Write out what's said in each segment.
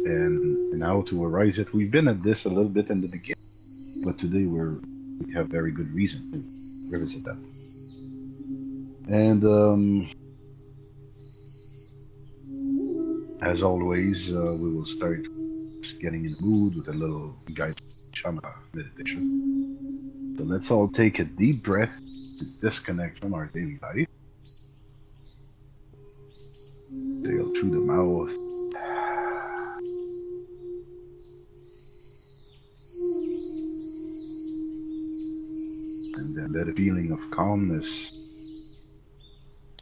and how to arise it. We've been at this a little bit in the beginning, but today we have very good reason to revisit that. And as always, we will start just getting in the mood with a little guided shamatha meditation. So let's all take a deep breath to disconnect from our daily life. Exhale through the mouth. And then let a feeling of calmness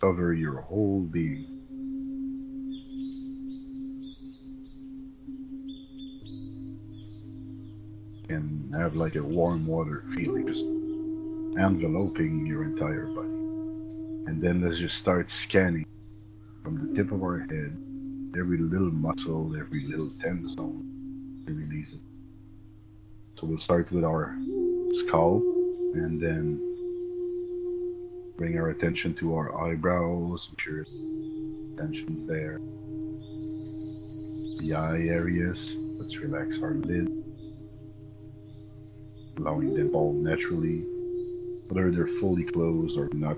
cover your whole being. And have like a warm water feeling just enveloping your entire body. And then let's just start scanning from the tip of our head, every little muscle, every little tense zone, to release it. So we'll start with our scalp, and then bring our attention to our eyebrows, make sure tension's there. The eye areas, let's relax our lid, allowing them to fall naturally. Whether they're fully closed or not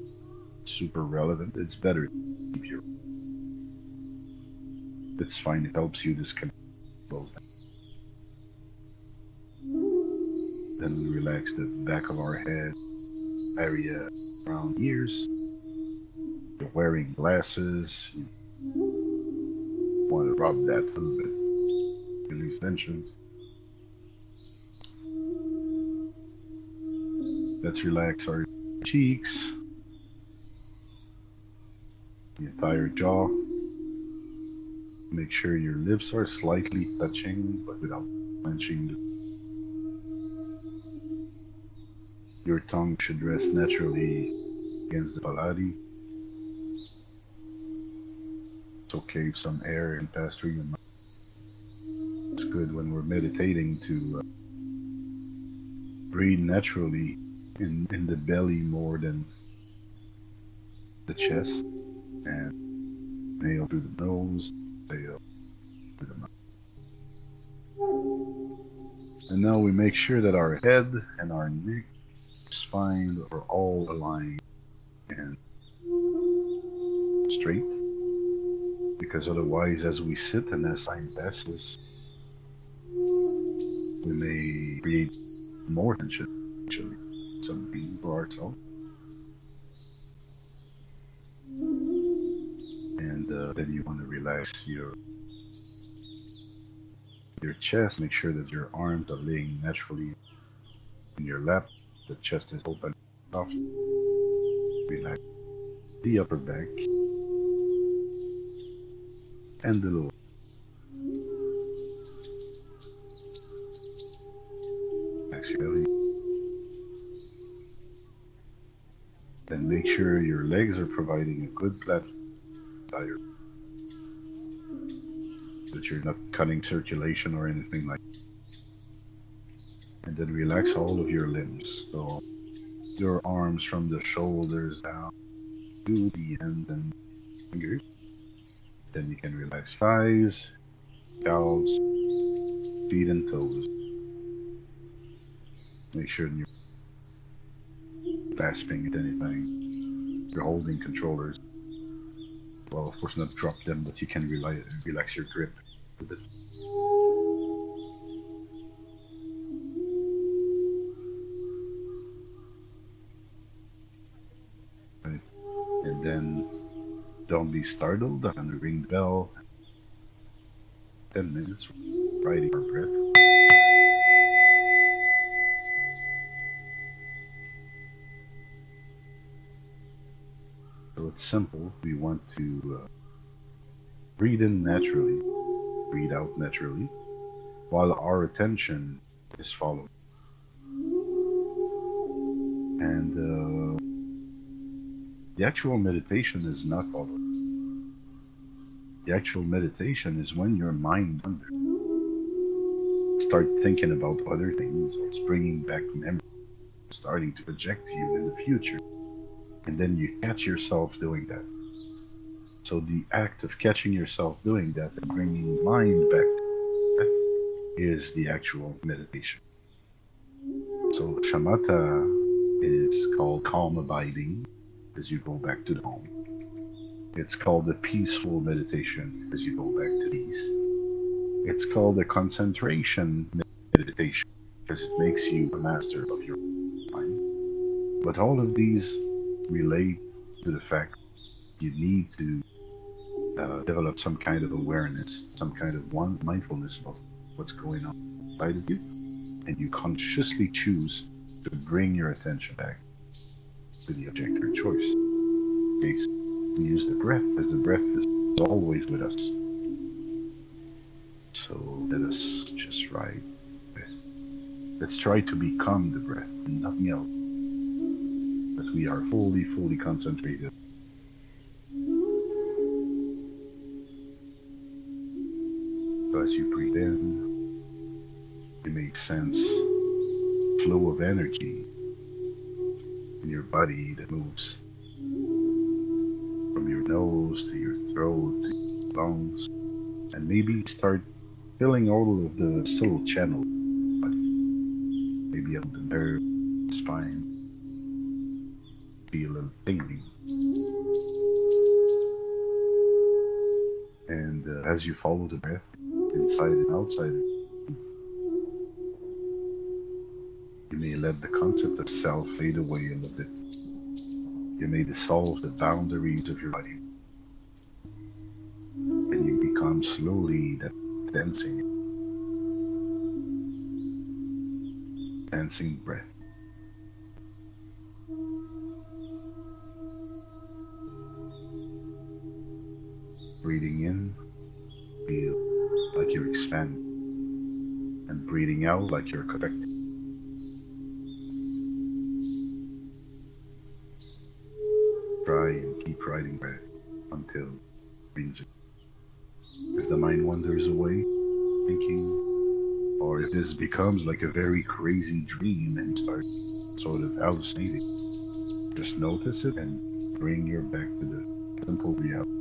super relevant, it's better to keep your. It's fine, it helps you disconnect those. Then we relax the back of our head, area around ears. You're wearing glasses, you want to rub that a little bit, release tensions. Let's relax our cheeks, the entire jaw. Make sure your lips are slightly touching, but without clenching. Your tongue should rest naturally against the palate. It's okay if some air can pass through your mouth. It's good when we're meditating to breathe naturally in the belly more than the chest, and inhale through the nose, exhale through the mouth. And now we make sure that our head and our neck, spine are all aligned and straight, because otherwise, as we sit and as time passes, we may create more tension, actually, something for ourselves. And then you want to relax your chest. Make sure that your arms are laying naturally in your lap. The chest is open, soft. Relax the upper back and the lower. Relax your belly. Then make sure your legs are providing a good platform, so that you're not cutting circulation or anything like that. And then relax all of your limbs. So your arms from the shoulders down to the ends and fingers. Then you can relax thighs, calves, feet and toes. Make sure you're grasping at anything. You're holding controllers. Well, of course not drop them, but you can relax your grip a bit. Right. And then don't be startled. I'm gonna ring the bell. 10 minutes, riding our breath. So it's simple. We want to breathe in naturally, breathe out naturally, while our attention is following. And the actual meditation is not following. The actual meditation is when your mind wanders. Start thinking about other things, or it's bringing back memories, starting to project you in the future. And then you catch yourself doing that. So the act of catching yourself doing that and bringing mind back is the actual meditation. So shamatha is called calm abiding as you go back to the home. It's called the peaceful meditation as you go back to peace. It's called the concentration meditation because it makes you a master of your mind. But all of these relate to the fact you need to develop some kind of awareness, some kind of one mindfulness of what's going on inside of you, and you consciously choose to bring your attention back to the object of your choice. In this case, we use the breath, as the breath is always with us. So let us just ride with. Let's try to become the breath and nothing else. That we are fully, fully concentrated. So as you breathe in, you may sense flow of energy in your body that moves from your nose to your throat to your lungs, and maybe start filling all of the subtle channels of the body, maybe on the nerve, the spine, feel a little tingling. And as you follow the breath inside and outside, you may let the concept of self fade away a little bit. You may dissolve the boundaries of your body, and you become slowly that dancing breath. Breathing in, feel like you're expanding, and breathing out like you're contracting. Try and keep riding breath until it brings it. If the mind wanders away, thinking, or if this becomes like a very crazy dream and you start sort of hallucinating, just notice it and bring your back to the simple reality.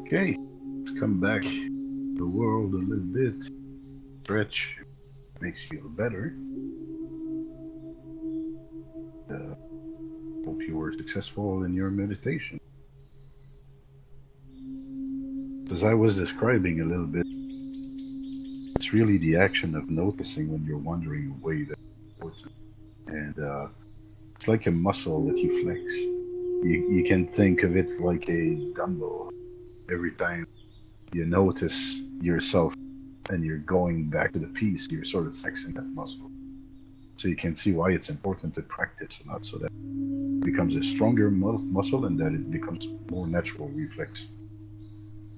Okay, let's come back to the world a little bit. Stretch makes you feel better. Uh, Hope you were successful in your meditation. As I was describing a little bit, it's really the action of noticing when you're wandering away that's important. And it's like a muscle that you flex. You can think of it like a dumbbell. Every time you notice yourself and you're going back to the piece, you're sort of flexing that muscle. So you can see why it's important to practice a lot so that it becomes a stronger muscle and that it becomes more natural reflex.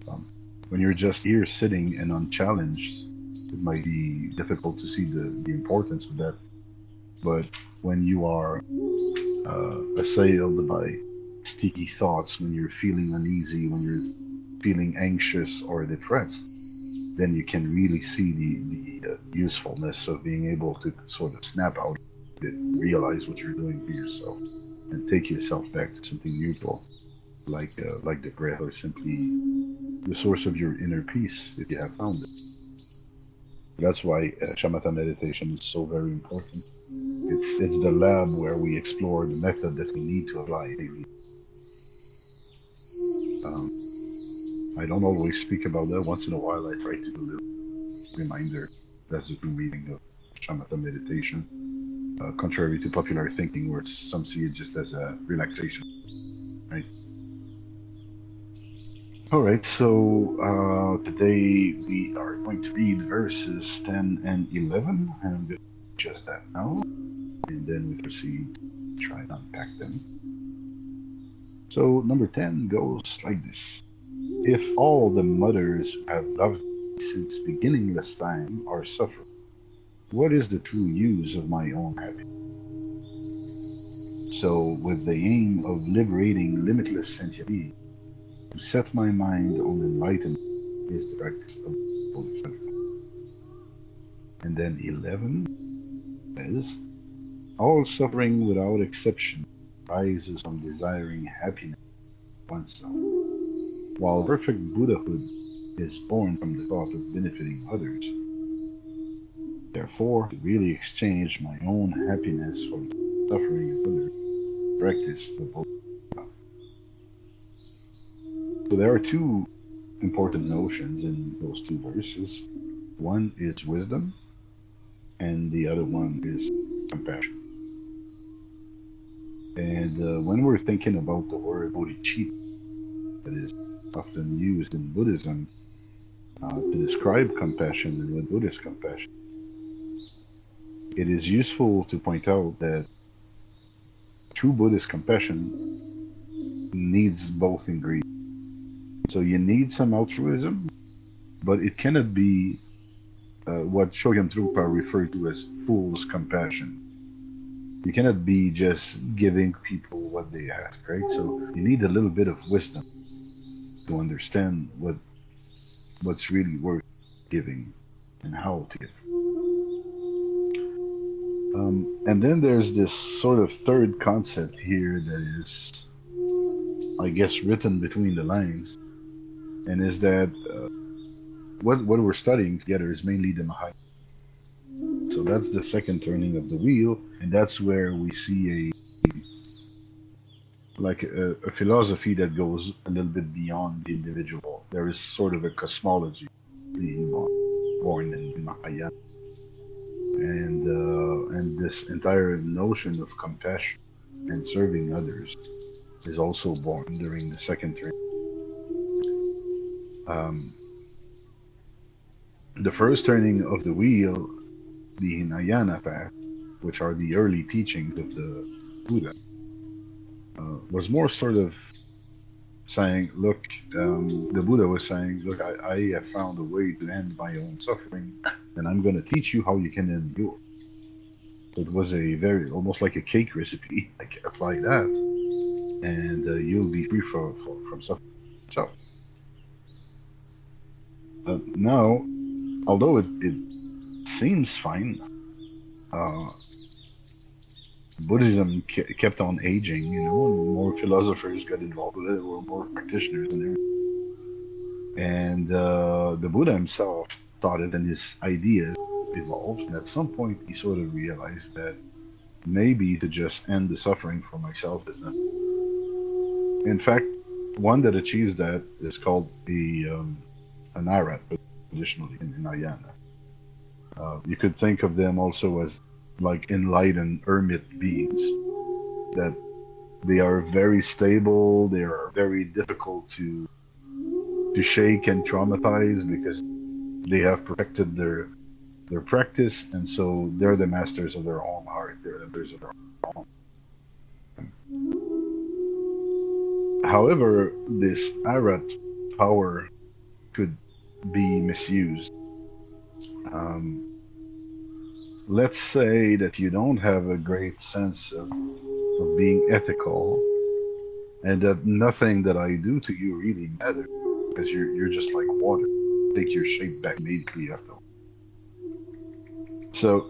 Um, when you're just here sitting and unchallenged, it might be difficult to see the importance of that. But when you are assailed by sticky thoughts, when you're feeling uneasy, when you're feeling anxious or depressed, then you can really see the usefulness of being able to sort of snap out of it, realize what you're doing for yourself, and take yourself back to something neutral, like the breath, or simply the source of your inner peace if you have found it. That's why shamatha meditation is so very important. It's the lab where we explore the method that we need to apply daily. Um, I don't always speak about that. Once in a while, I try to do a little reminder. That's the true meaning of shamatha meditation. Contrary to popular thinking, where some see it just as a relaxation, right? All right, so today we are going to read verses 10 and 11, and I'm going to just that now, and then we proceed to try and unpack them. So, number 10 goes like this. If all the mothers who have loved me since beginningless time are suffering, what is the true use of my own happiness? So, with the aim of liberating limitless sentient beings, to set my mind on enlightenment is the practice of Boddhisattva. And then 11 says, all suffering without exception arises from desiring happiness for oneself, while perfect Buddhahood is born from the thought of benefiting others. Therefore, to really exchange my own happiness for the suffering of others, practice the Bodhisattva. So there are two important notions in those two verses. One is wisdom, and the other one is compassion. And when we're thinking about the word bodhicitta, that is often used in Buddhism to describe compassion and what Buddhist compassion, it is useful to point out that true Buddhist compassion needs both ingredients. So you need some altruism, but it cannot be what Shogyam Trungpa referred to as fool's compassion. You cannot be just giving people what they ask, right? So you need a little bit of wisdom to understand what's really worth giving and how to give. And then there's this sort of third concept here that is, I guess, written between the lines, and is that what we're studying together is mainly the Mahayana. So that's the second turning of the wheel, and that's where we see a philosophy that goes a little bit beyond the individual. There is sort of a cosmology being born in Mahayana, and this entire notion of compassion and serving others is also born during the second turn. Um, the first turning of the wheel, the Hinayana path, which are the early teachings of the Buddha, was more sort of saying, look, the Buddha was saying, look, I have found a way to end my own suffering, and I'm going to teach you how you can end yours. So it was a very, almost like a cake recipe, like apply that, and you'll be free from suffering yourself. Now, although it seems fine, uh, Buddhism kept on aging, and more philosophers got involved with it, or more practitioners and everything. And the Buddha himself thought it, and his ideas evolved. And at some point, he sort of realized that maybe to just end the suffering for myself is not. In fact, one that achieves that is called the an arat, traditionally in Ayana. You could think of them also as like enlightened hermit beings that they are very stable. They are very difficult to shake and traumatize because they have perfected their practice, and so they're the masters of their own heart. They're the masters of their own. However, this arat power could be misused. Um, let's say that you don't have a great sense of being ethical, and that nothing that I do to you really matters because you're just like water. Take your shape back immediately after. So,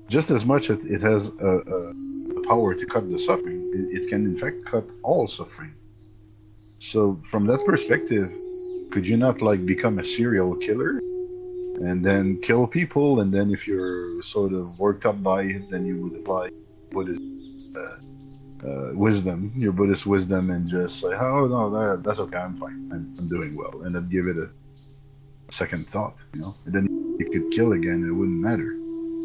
just as much as it has the power to cut the suffering, it can in fact cut all suffering. So, from that perspective, could you not like become a serial killer and then kill people, and then if you're sort of worked up by it, then you would apply Buddhist wisdom, your Buddhist wisdom, and just say, "Oh no, that's okay, I'm fine, I'm doing well," and then give it a second thought, and then you could kill again, it wouldn't matter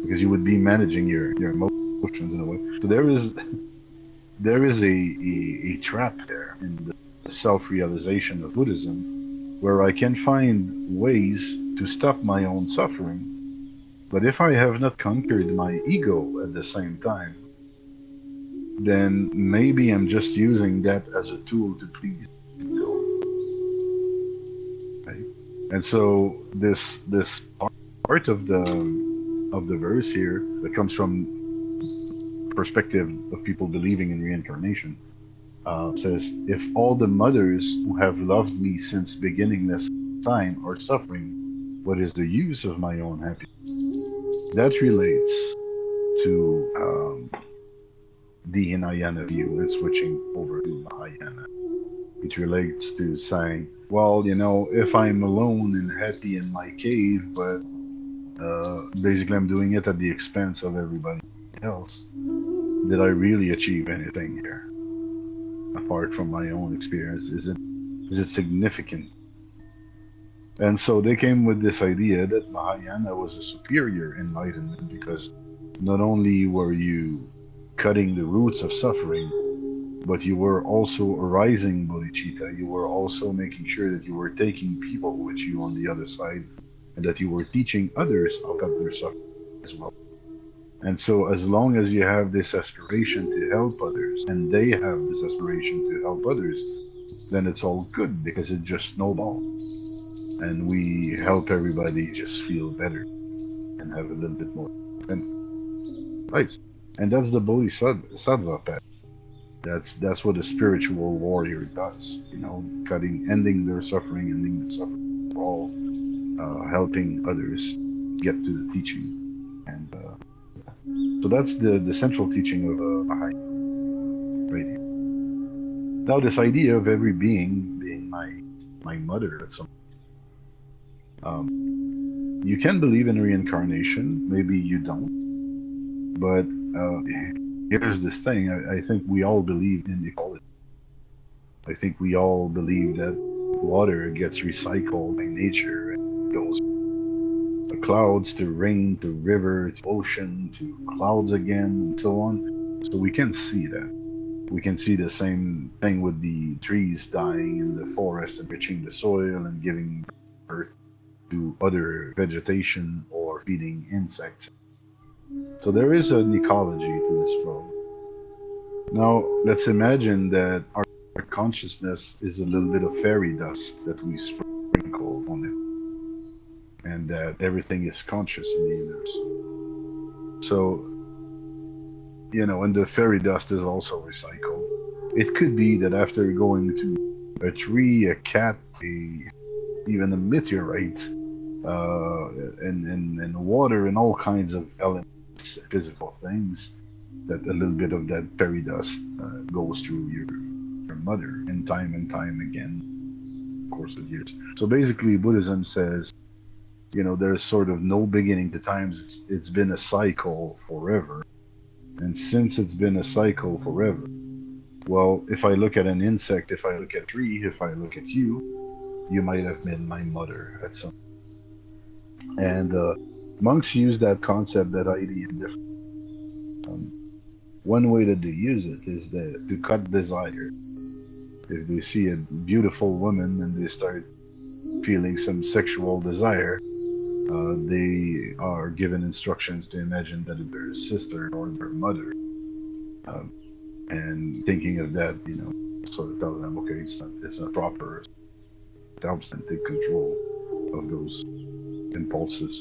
because you would be managing your emotions in a way. So there is a trap there in the self-realization of Buddhism, where I can find ways to stop my own suffering. But if I have not conquered my ego at the same time, then maybe I'm just using that as a tool to please ego. Right? And so this part of the verse here that comes from perspective of people believing in reincarnation says, "If all the mothers who have loved me since beginning this time are suffering, what is the use of my own happiness?" That relates to the Hinayana view and switching over to Mahayana. It relates to saying, well, if I'm alone and happy in my cave, but basically I'm doing it at the expense of everybody else, did I really achieve anything here apart from my own experience? Is it significant? And so they came with this idea that Mahayana was a superior enlightenment because not only were you cutting the roots of suffering, but you were also arising bodhicitta. You were also making sure that you were taking people with you on the other side, and that you were teaching others how to cut their suffering as well. And so, as long as you have this aspiration to help others, and they have this aspiration to help others, then it's all good because it just snowballs. And we help everybody just feel better and have a little bit more and lives. And that's the Bodhisattva path. That's what a spiritual warrior does. Ending their suffering, ending the suffering for all, helping others get to the teaching. And so that's the central teaching of Baha'i radio. Now, this idea of every being my mother at some you can believe in reincarnation, maybe you don't, but uh, here's this thing. I think we all believe in equality. I think we all believe that water gets recycled by nature and goes from clouds to rain to river to ocean to clouds again and so on. So we can see that. We can see the same thing with the trees dying in the forest, enriching the soil and giving birth to other vegetation or feeding insects. So there is an ecology to this world. Now, let's imagine that our consciousness is a little bit of fairy dust that we sprinkle on it, and that everything is conscious in the universe. So, and the fairy dust is also recycled. It could be that after going to a tree, a cat, even a meteorite, and water and all kinds of elements, physical things, that a little bit of that fairy dust goes through your mother and time again. course of years. So basically, Buddhism says, there's sort of no beginning to times. It's been a cycle forever. And since it's been a cycle forever, well, if I look at an insect, if I look at a tree, if I look at you, you might have been my mother at some. And monks use that concept, that idea, in different. Um, One way that they use it is to cut desire. If they see a beautiful woman and they start feeling some sexual desire, they are given instructions to imagine that it's their sister or their mother. Um, and thinking of that, sort of tells them, okay, it's not proper. It helps them take control of those impulses.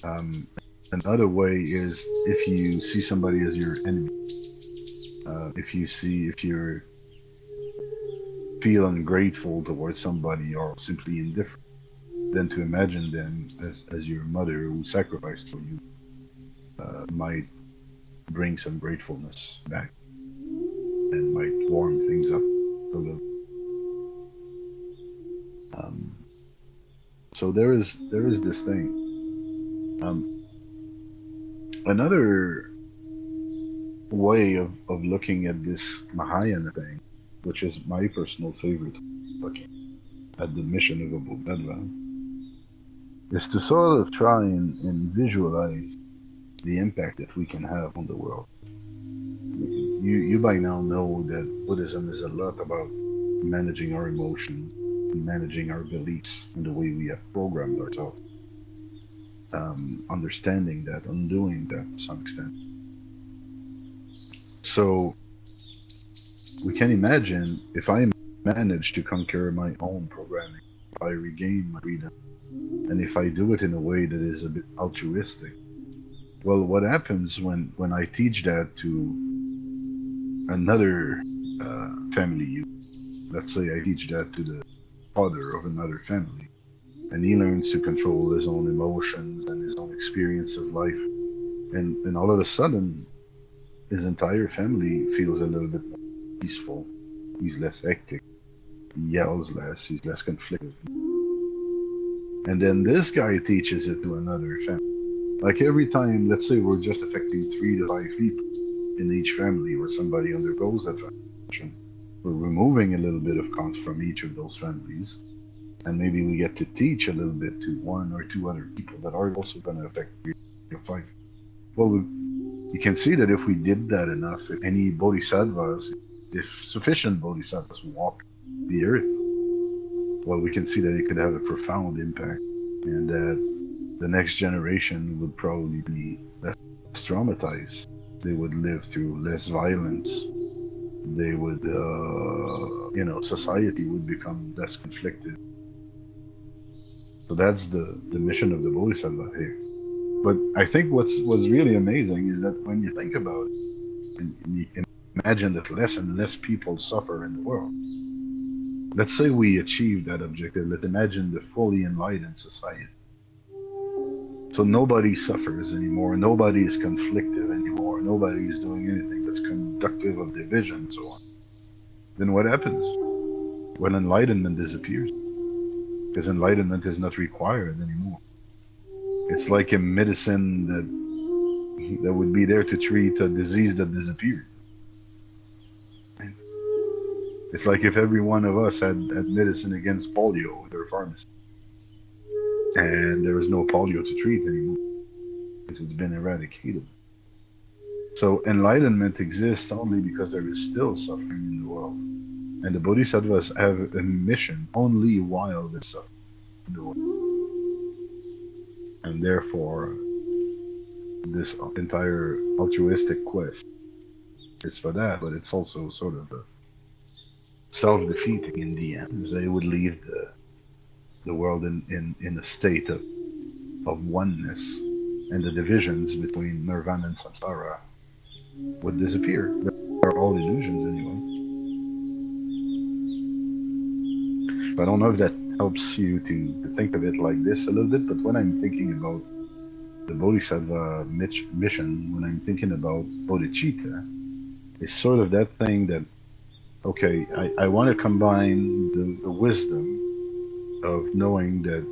Um, Another way is if you see somebody as your enemy. If you feel ungrateful towards somebody or simply indifferent, then to imagine them as your mother who sacrificed for you might bring some gratefulness back and might warm things up a little. Um, so there is this thing. Um, Another way of looking at this Mahayana thing, which is my personal favorite, looking at the mission of a Bodhisattva, is to sort of try and visualize the impact that we can have on the world. You by now know that Buddhism is a lot about managing our emotions, managing our beliefs, and the way we have programmed ourselves. Understanding that, undoing that to some extent. So we can imagine if I manage to conquer my own programming, if I regain my freedom, and if I do it in a way that is a bit altruistic, well, what happens when I teach that to another family unit? Let's say I teach that to the father of another family, and he learns to control his own emotions and his own experience of life, and all of a sudden, his entire family feels a little bit more peaceful. He's less hectic. He yells less. He's less conflicted. And then this guy teaches it to another family. Like every time, let's say we're just affecting 3 to 5 people in each family where somebody undergoes that transition, we're removing a little bit of conflict from each of those families. And maybe we get to teach a little bit to 1 or 2 other people that are also going to affect 3 to 5. Well, you can see that if we did that enough, if any bodhisattvas, if sufficient bodhisattvas walk the earth, well, we can see that it could have a profound impact, and that the next generation would probably be less traumatized. They would live through less violence. They would, society would become less conflicted. So that's the mission of the bodhisattva here. But I think what's really amazing is that when you think about it, and you imagine that less and less people suffer in the world. Let's say we achieve that objective. Let's imagine the fully enlightened society. So nobody suffers anymore. Nobody is conflictive anymore. Nobody is doing anything that's conductive of division and so on. Then what happens? Well, enlightenment disappears. Because enlightenment is not required anymore. It's like a medicine that would be there to treat a disease that disappeared. It's like if every one of us had medicine against polio in their pharmacy. And there is no polio to treat anymore because it's been eradicated. So enlightenment exists only because there is still suffering in the world. And the bodhisattvas have a mission only while there's suffering in the world. And therefore, this entire altruistic quest is for that, but it's also sort of a self-defeating in the end, as they would leave the world in a state of oneness, and the divisions between nirvana and samsara would disappear. They're all illusions anyway. I don't know if that helps you to think of it like this a little bit, but when I'm thinking about the Bodhisattva mission, when I'm thinking about bodhicitta, it's sort of that thing that okay, I want to combine the wisdom of knowing that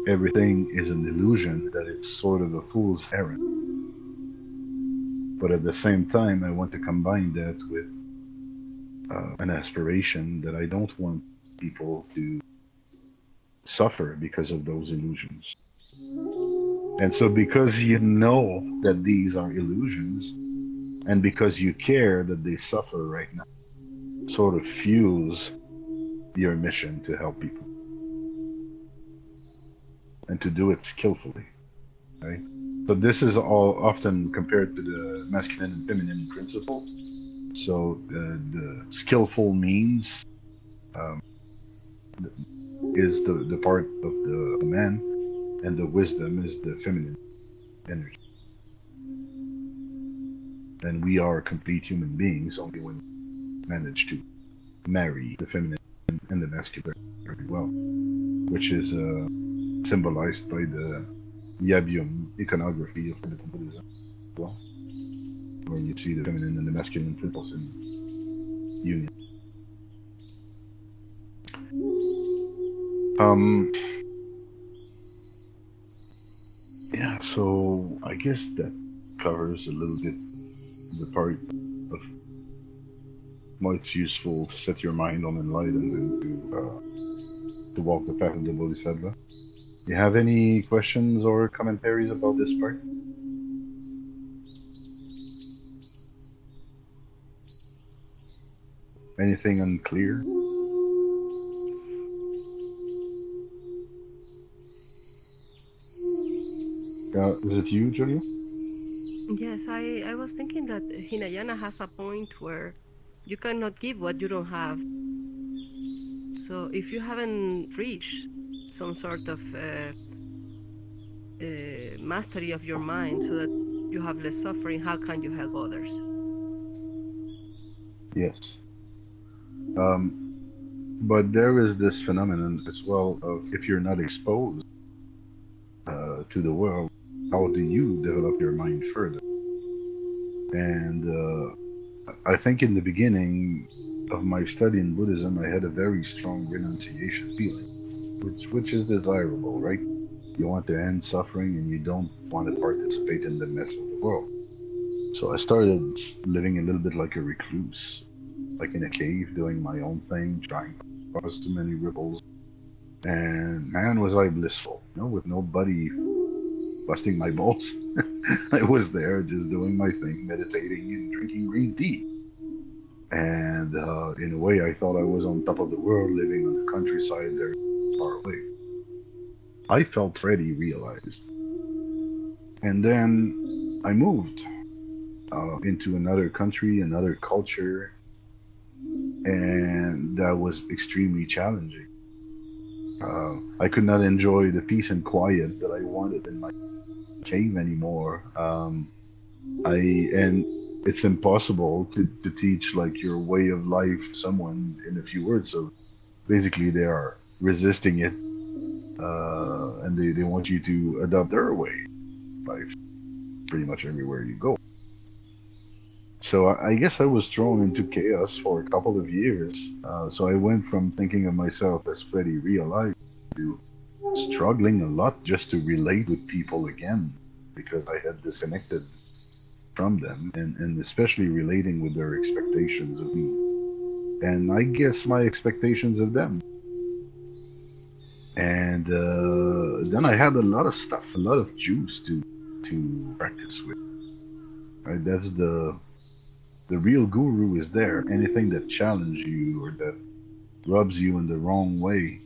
everything is an illusion, that it's sort of a fool's errand. But at the same time, I want to combine that with an aspiration that I don't want people to suffer because of those illusions. And so, because you know that these are illusions, and because you care that they suffer right now, sort of fuels your mission to help people and to do it skillfully, right? So this is all often compared to the masculine and feminine principle. So the skillful means um, is the part of the man, and the wisdom is the feminine energy. And we are complete human beings only when we manage to marry the feminine and the masculine very well, which is symbolized by the Yabyum iconography of Tibetan Buddhism as well, where you see the feminine and the masculine principles in union. Um, yeah, so I guess that covers a little bit the part of why it's useful to set your mind on enlightenment and to walk the path of the Bodhisattva. You have any questions or commentaries about this part? Anything unclear? Is it you, Julia? Yes, I was thinking that Hinayana has a point where you cannot give what you don't have. So if you haven't reached some sort of mastery of your mind so that you have less suffering, how can you help others? Yes. Um, but there is this phenomenon as well of if you're not exposed to the world, how do you develop your mind further? And I think in the beginning of my study in Buddhism, I had a very strong renunciation feeling, which is desirable, right? You want to end suffering and you don't want to participate in the mess of the world. So I started living a little bit like a recluse, like in a cave, doing my own thing, trying to cause too many ripples. And man, was I blissful, with nobody busting my balls. I was there just doing my thing, meditating and drinking green tea. And in a way, I thought I was on top of the world, living on the countryside there, far away. I felt ready, realized. And then I moved into another country, another culture, and that was extremely challenging. I could not enjoy the peace and quiet that I wanted in my cave anymore. I and it's impossible to teach like your way of life to someone in a few words. So basically, they are resisting it, and they want you to adopt their way of life pretty much everywhere you go. So I guess I was thrown into chaos for a couple of years. So I went from thinking of myself as pretty realized to struggling a lot just to relate with people again because I had disconnected from them and especially relating with their expectations of me. And I guess my expectations of them. And then I had a lot of stuff, a lot of juice to practice with. Right? That's the real guru is there. Anything that challenges you or that rubs you in the wrong way,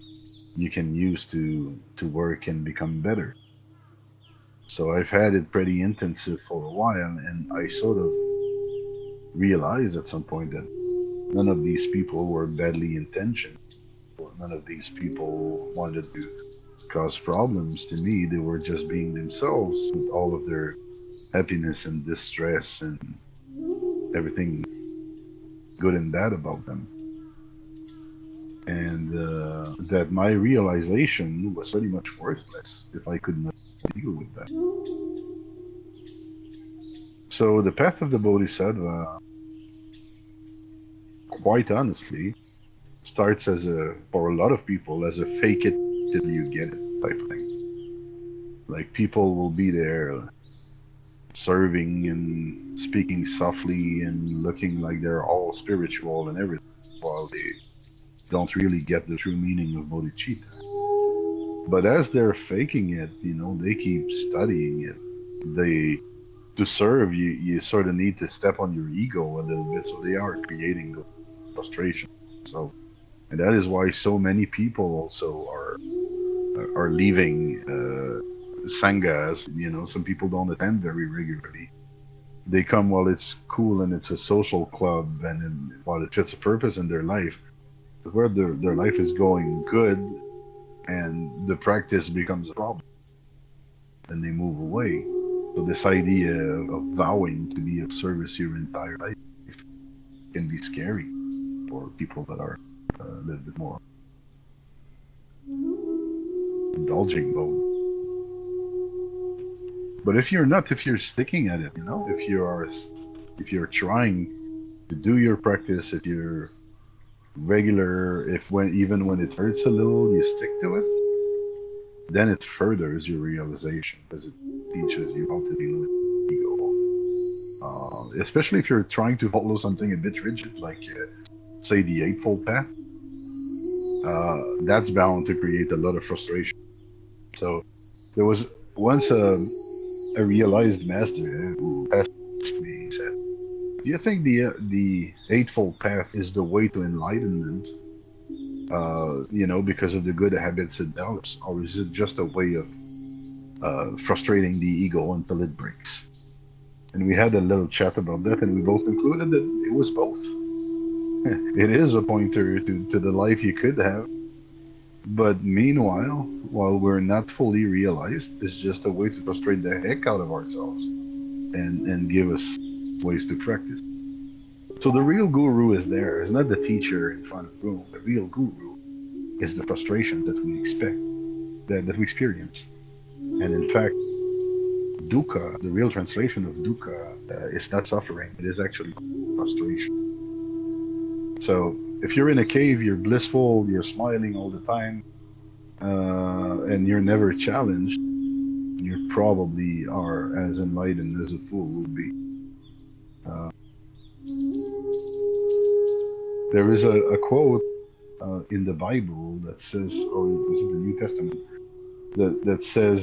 you can use to work and become better. So I've had it pretty intensive for a while, and I sort of realized at some point that none of these people were badly intentioned. Or none of these people wanted to cause problems to me. They were just being themselves with all of their happiness and distress and everything good and bad about them. And that my realization was pretty much worthless if I could not deal with that. So the path of the Bodhisattva quite honestly, starts as a, for a lot of people, as a fake it till you get it type of thing. Like people will be there serving and speaking softly and looking like they're all spiritual and everything, while they don't really get the true meaning of bodhicitta. But as they're faking it, they keep studying it. They To serve you sort of need to step on your ego a little bit, so they are creating the frustration. So, and that is why so many people also are leaving sanghas. Some people don't attend very regularly. They come while it's cool and it's a social club, and while it fits a purpose in their life. But where their life is going good and the practice becomes a problem, then they move away. So this idea of vowing to be of service your entire life can be scary for people that are a little bit more indulging mode. But if you're sticking at it, if you're trying to do your practice, if you're regular, if when even when it hurts a little, you stick to it, then it furthers your realization because it teaches you how to deal with ego. Especially if you're trying to follow something a bit rigid, like say the Eightfold Path, that's bound to create a lot of frustration. So there was once a realized master who asked me. He said, "Do you think the Eightfold Path is the way to enlightenment? Because of the good habits it develops, or is it just a way of frustrating the ego until it breaks?" And we had a little chat about that, and we both concluded that it was both. It is a pointer to the life you could have, but meanwhile, while we're not fully realized, it's just a way to frustrate the heck out of ourselves and give us ways to practice. So the real guru is there. It's not the teacher in front of the room. The real guru is the frustration that we expect, that we experience. And in fact, dukkha, the real translation of dukkha, is not suffering. It is actually frustration. So if you're in a cave, you're blissful, you're smiling all the time, and you're never challenged, you probably are as enlightened as a fool would be. Uh, there is a quote in the Bible that says, or was it the New Testament, that says,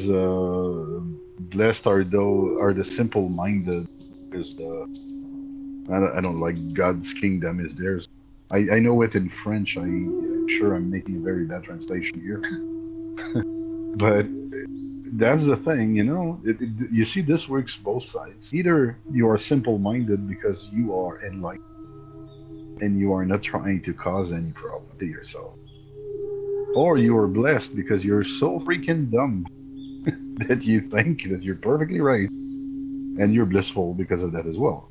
"Blessed are the simple-minded, because I don't like God's kingdom is theirs." I know it in French. I'm sure I'm making a very bad translation here, but that's the thing, you see, this works both sides. Either you are simple-minded because you are enlightened and you are not trying to cause any problem to yourself, or you are blessed because you're so freaking dumb that you think that you're perfectly right, and you're blissful because of that as well.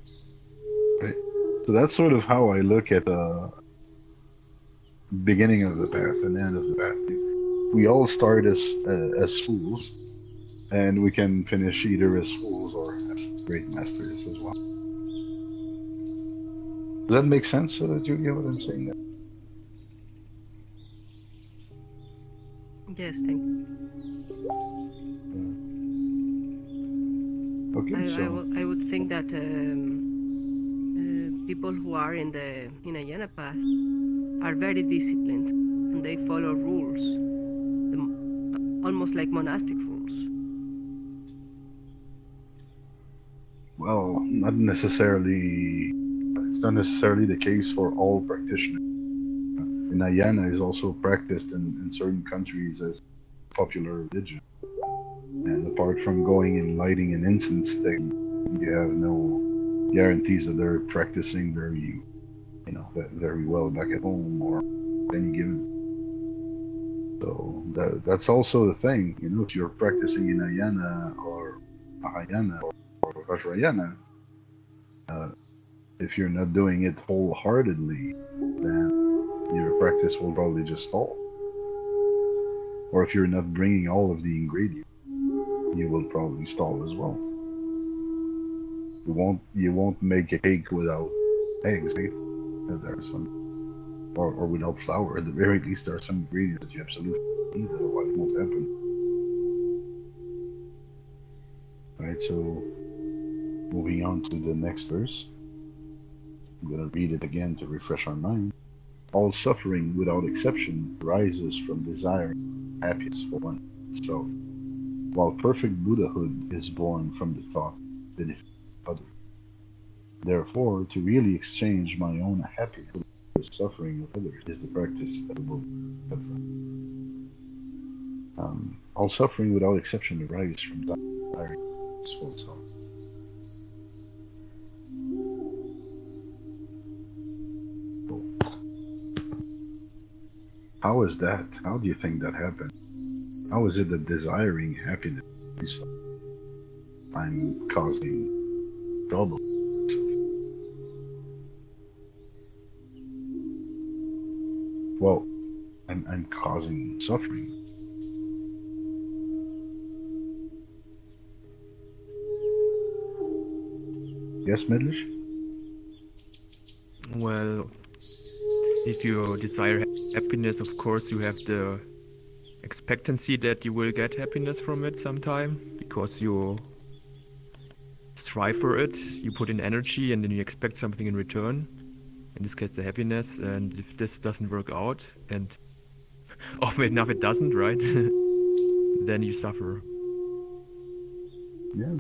Right? So that's sort of how I look at the beginning of the path and the end of the path. We all start as fools, and we can finish either as fools or as great masters as well. Does that make sense, Julia, what I'm saying there? Yes, thank you. Okay, so I would think that people who are in the Hinayana path are very disciplined and they follow rules, almost like monastic rules. well, not necessarily. It's not necessarily the case for all practitioners. Hinayana is also practiced in certain countries as popular religion. And apart from going and lighting an incense stick, you have no guarantees that they're practicing very well back at home or any given. So that's also the thing. If you're practicing Hinayana or Mahayana or Vajrayana, uh, if you're not doing it wholeheartedly, then your practice will probably just stall. Or if you're not bringing all of the ingredients, you will probably stall as well. You won't make a cake without eggs, right? There are some, or without flour, at the very least, there are some ingredients that you absolutely need, otherwise it won't happen. Right, so moving on to the next verse. I'm going to read it again to refresh our mind. All suffering, without exception, arises from desiring happiness for oneself, while perfect Buddhahood is born from the thought of benefit of others. Therefore, to really exchange my own happiness for the suffering of others is the practice of the Bodhisattva. All suffering, without exception, arises from desiring for self. How is that? How do you think that happened? How is it that desiring happiness I'm causing trouble? Well, I'm causing suffering. Yes, Medlish? Well, if you desire happiness, of course, you have the expectancy that you will get happiness from it sometime because you strive for it, you put in energy, and then you expect something in return. In this case, the happiness. And if this doesn't work out, and often enough it doesn't, right? Then you suffer. Yeah.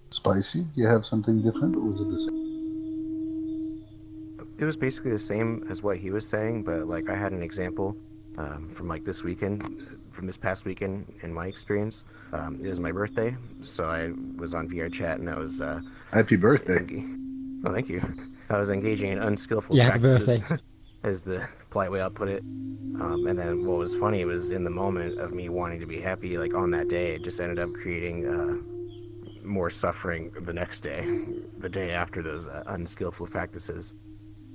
Spicy, do you have something different, or was it the same? It was basically the same as what he was saying, but like I had an example from like this weekend, from this past weekend in my experience. It was my birthday, so I was on VR chat and I was Happy birthday. oh, thank you. I was engaging in unskillful Happy practices, birthday. is the polite way I'll put it. And then what was funny was in the moment of me wanting to be happy, like on that day, it just ended up creating more suffering the next day, the day after those unskillful practices.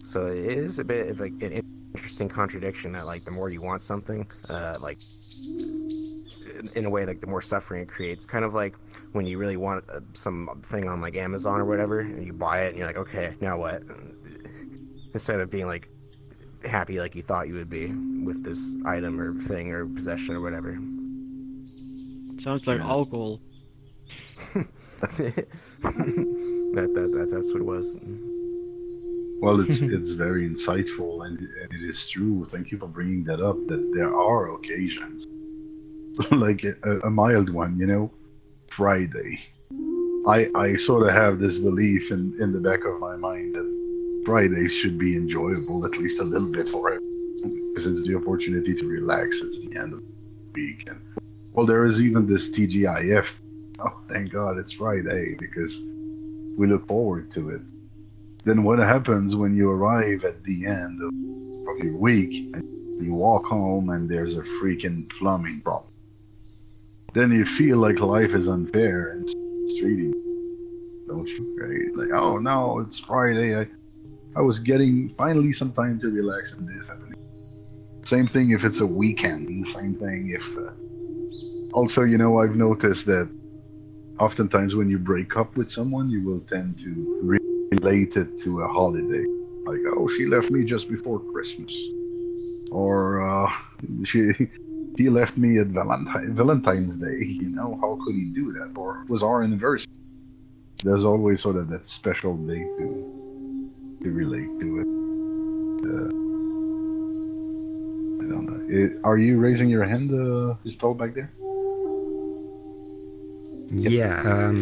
So it is a bit of like an interesting contradiction that like the more you want something, like in a way, like the more suffering it creates. Kind of like when you really want something on like Amazon or whatever, and you buy it and you're like, okay, now what? Instead of being like happy like you thought you would be with this item or thing or possession or whatever. Sounds like Yeah. alcohol. That's what it was. Well, it's very insightful, and it is true. Thank you for bringing that up. That there are occasions, like a mild one, Friday. I sort of have this belief in the back of my mind that Fridays should be enjoyable, at least a little bit for it, because it's the opportunity to relax. It's the end of the week, and well, there is even this TGIF. Oh, thank God it's Friday because we look forward to it. Then what happens when you arrive at the end of your week and you walk home and there's a freaking plumbing problem? Then you feel like life is unfair and it's treating you, don't you? Right? Like, oh no, it's Friday. I was getting finally some time to relax and this happening. Same thing if it's a weekend. Same thing if. Also, I've noticed that oftentimes when you break up with someone, you will tend to relate it to a holiday. Like, oh, she left me just before Christmas. Or he left me at Valentine's Day. How could he do that? Or it was our anniversary. There's always sort of that special day to relate to it. I don't know. Are you raising your hand, Pistol, back there? Yeah,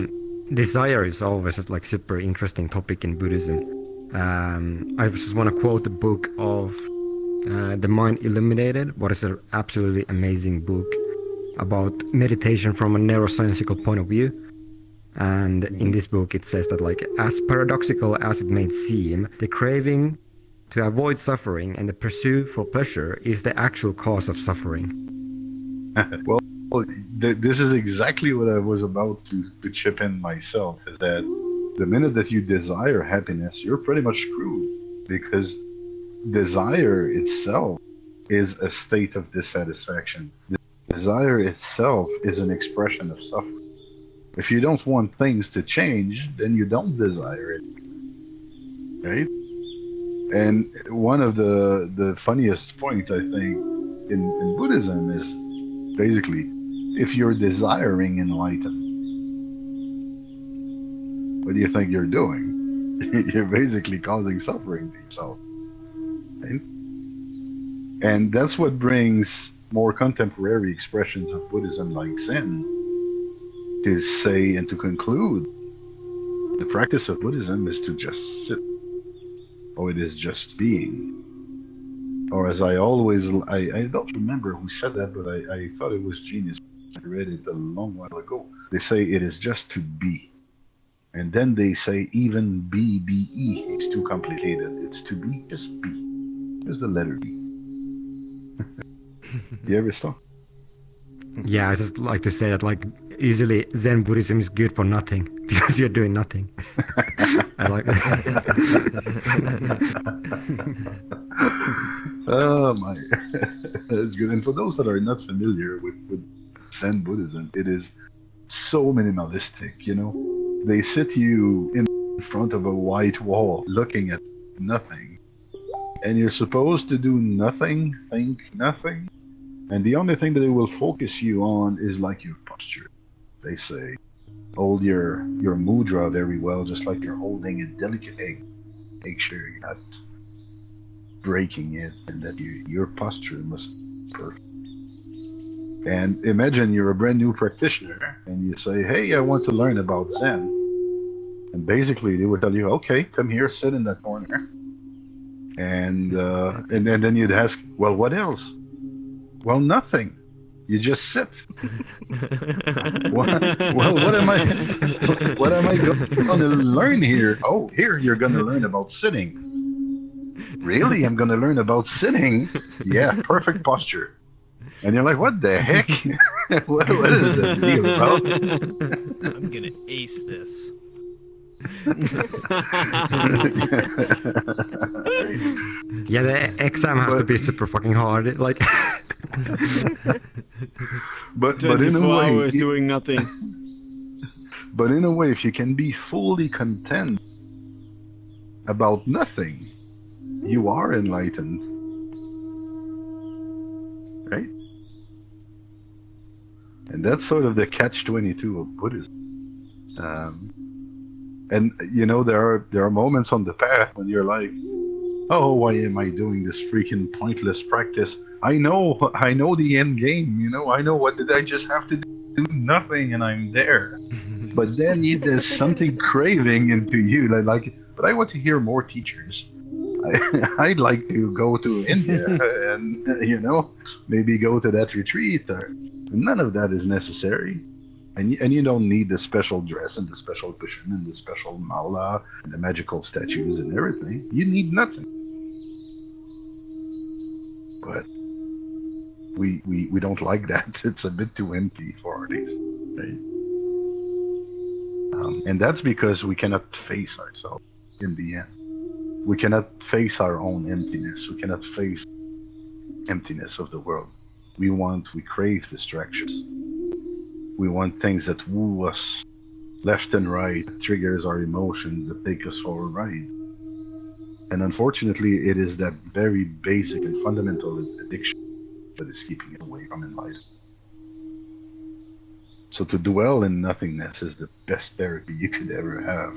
desire is always a super interesting topic in Buddhism. I just want to quote the book of The Mind Illuminated, what is an absolutely amazing book about meditation from a neuroscientific point of view. And in this book it says that as paradoxical as it may seem, the craving to avoid suffering and the pursuit for pleasure is the actual cause of suffering. Well, this is exactly what I was about to chip in myself, is that the minute that you desire happiness, you're pretty much screwed, because desire itself is a state of dissatisfaction. Desire itself is an expression of suffering. If you don't want things to change, then you don't desire it, right? And one of the funniest points I think in Buddhism is basically if you're desiring enlightenment, what do you think you're doing? You're basically causing suffering to yourself. Right? And that's what brings more contemporary expressions of Buddhism like Zen to say and to conclude the practice of Buddhism is to just sit, or it is just being. Or as I always, I don't remember who said that, but I thought it was genius. I read it a long while ago. They say it is just to be. And then they say even BE is too complicated. It's to be, just be. Just the letter B. You ever saw? Yeah, I just like to say that like usually Zen Buddhism is good for nothing because you're doing nothing. I like Oh my, that's good. And for those that are not familiar with Zen Buddhism, it is so minimalistic. You know, they sit you in front of a white wall, looking at nothing, and you're supposed to do nothing, think nothing, and the only thing that it will focus you on is like your posture. They say, hold your mudra very well, just like you're holding a delicate egg. Make sure you're not breaking it, and that your posture must be perfect. And imagine you're a brand new practitioner, and you say, "Hey, I want to learn about Zen," and basically they would tell you, "Okay, come here, sit in that corner," and then you'd ask, "Well, what else?" "Well, nothing. You just sit." Well, what am I? What am I going to learn here? Oh, here you're going to learn about sitting. Really? I'm going to learn about sitting? Yeah, perfect posture. And you're like, what the heck? what is the deal about? I'm gonna ace this. yeah, the exam has to be super fucking hard. Like, but 24 in a way, hours doing nothing. but in a way, if you can be fully content about nothing, you are enlightened, right? And that's sort of the catch-22 of Buddhism. And you know, there are moments on the path when you're like, oh, why am I doing this freaking pointless practice? I know the end game. You know, I know what did I just have to do nothing, and I'm there. But then there's something craving into you, like, but I want to hear more teachers. I'd like to go to India and maybe go to that retreat. None of that is necessary. And you don't need the special dress and the special cushion and the special mala and the magical statues and everything. You need nothing. But we don't like that. It's a bit too empty for our taste, right? And that's because we cannot face ourselves in the end. We cannot face our own emptiness. We cannot face emptiness of the world. We crave distractions. We want things that woo us left and right, that triggers our emotions, that take us for a ride. And unfortunately, it is that very basic and fundamental addiction that is keeping it away from enlightenment. So to dwell in nothingness is the best therapy you could ever have.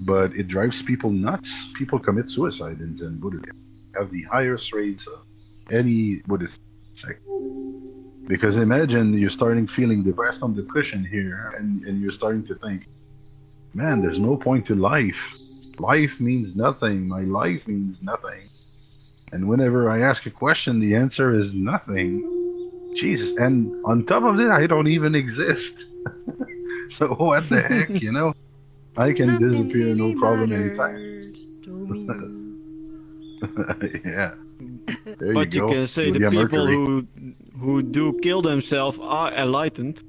But it drives people nuts. People commit suicide in Zen Buddhism. Have the highest rates of any Buddhist sect. Because imagine you're starting feeling depressed on the cushion here, and you're starting to think, man, there's no point to life. Life means nothing. My life means nothing. And whenever I ask a question, the answer is nothing. Jesus. And on top of that, I don't even exist. So what the heck, you know? I can Nothing disappear really no problem anytime. matters to me. Yeah. There But you go. can say the Julia people Mercury. who do kill themselves are enlightened.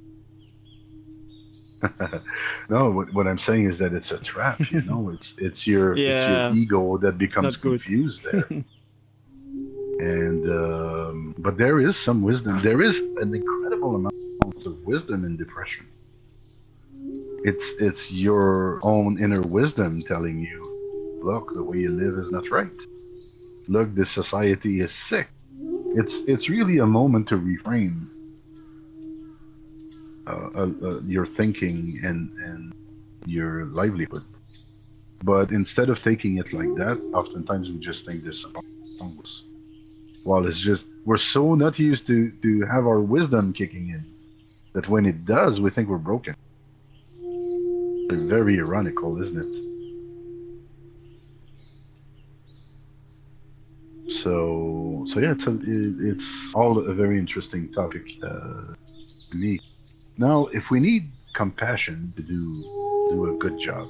No, what I'm saying is that it's a trap, you know. It's your Yeah, ego that becomes not good. confused there. And but there is some wisdom. There is an incredible amount of wisdom in depression. It's your own inner wisdom telling you, look, the way you live is not right. Look, this society is sick. It's really a moment to reframe your thinking and your livelihood. But instead of taking it like that, oftentimes we just think there's something wrong with us. Well, it's just we're so not used to have our wisdom kicking in that when it does, we think we're broken. Very ironical, isn't it? So yeah, it's all a very interesting topic to me. Now, if we need compassion to do a good job,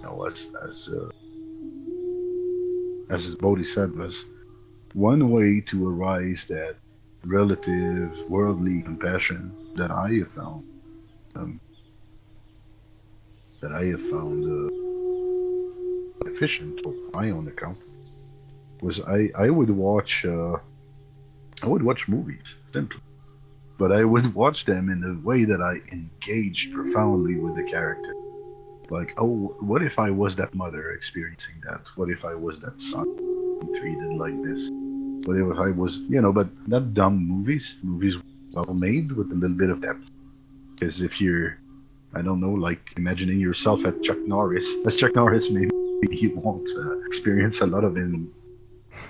as bodhisattvas, one way to arise that relative worldly compassion that I have found, um, efficient for my own account, was I would watch movies simply, but I would watch them in a way that I engaged profoundly with the character. Like, oh, what if I was that mother experiencing that? What if I was that son treated like this? What if I was, but not dumb movies well made with a little bit of depth. Because if you're, I don't know, like imagining yourself as Chuck Norris, maybe you won't experience a lot of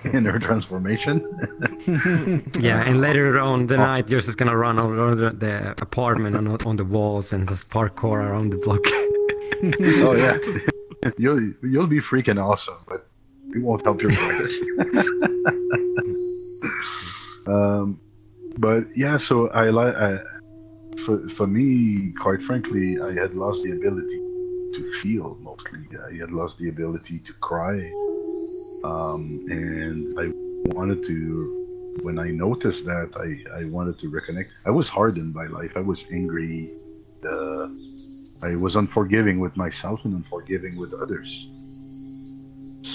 inner transformation. Yeah, and later on the night, you're just gonna run all over the apartment on the walls and just parkour around the block. Oh yeah, you'll be freaking awesome, but it won't help your practice. But yeah, so for me, quite frankly, I had lost the ability to feel mostly. I had lost the ability to cry, and I wanted to. When I noticed that, I wanted to reconnect. I was hardened by life. I was angry. I was unforgiving with myself and unforgiving with others.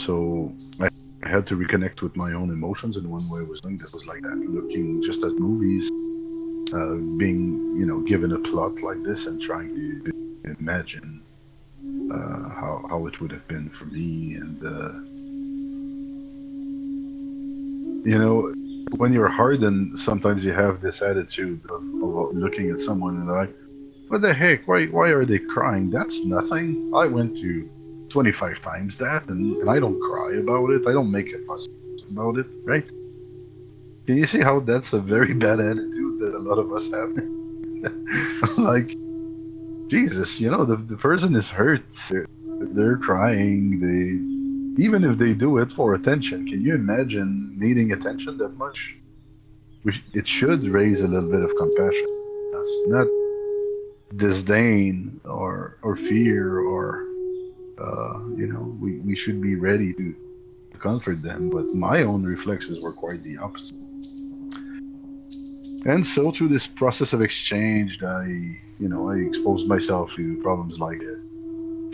So I had to reconnect with my own emotions, and one way I was doing that was like that, looking just at movies, being given a plot like this and trying to imagine how it would have been for me. And when you're hardened, sometimes you have this attitude of looking at someone and like, what the heck? Why are they crying? That's nothing. I went to 25 times that, and I don't cry about it. I don't make a fuss about it, right? Can you see how that's a very bad attitude that a lot of us have? Like, Jesus, the person is hurt. They're crying. Even if they do it for attention, can you imagine needing attention that much? It should raise a little bit of compassion. Not disdain or fear or we should be ready to comfort them, but my own reflexes were quite the opposite. And so through this process of exchange, I exposed myself to problems like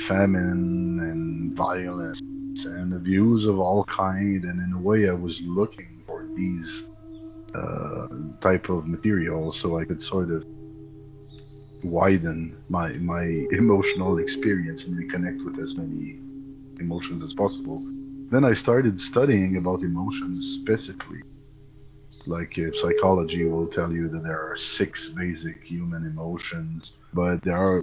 famine and violence and abuse of all kind, and in a way I was looking for these type of materials so I could sort of widen my emotional experience and reconnect with as many emotions as possible. Then I started studying about emotions specifically. Like psychology will tell you that there are 6 basic human emotions, but there are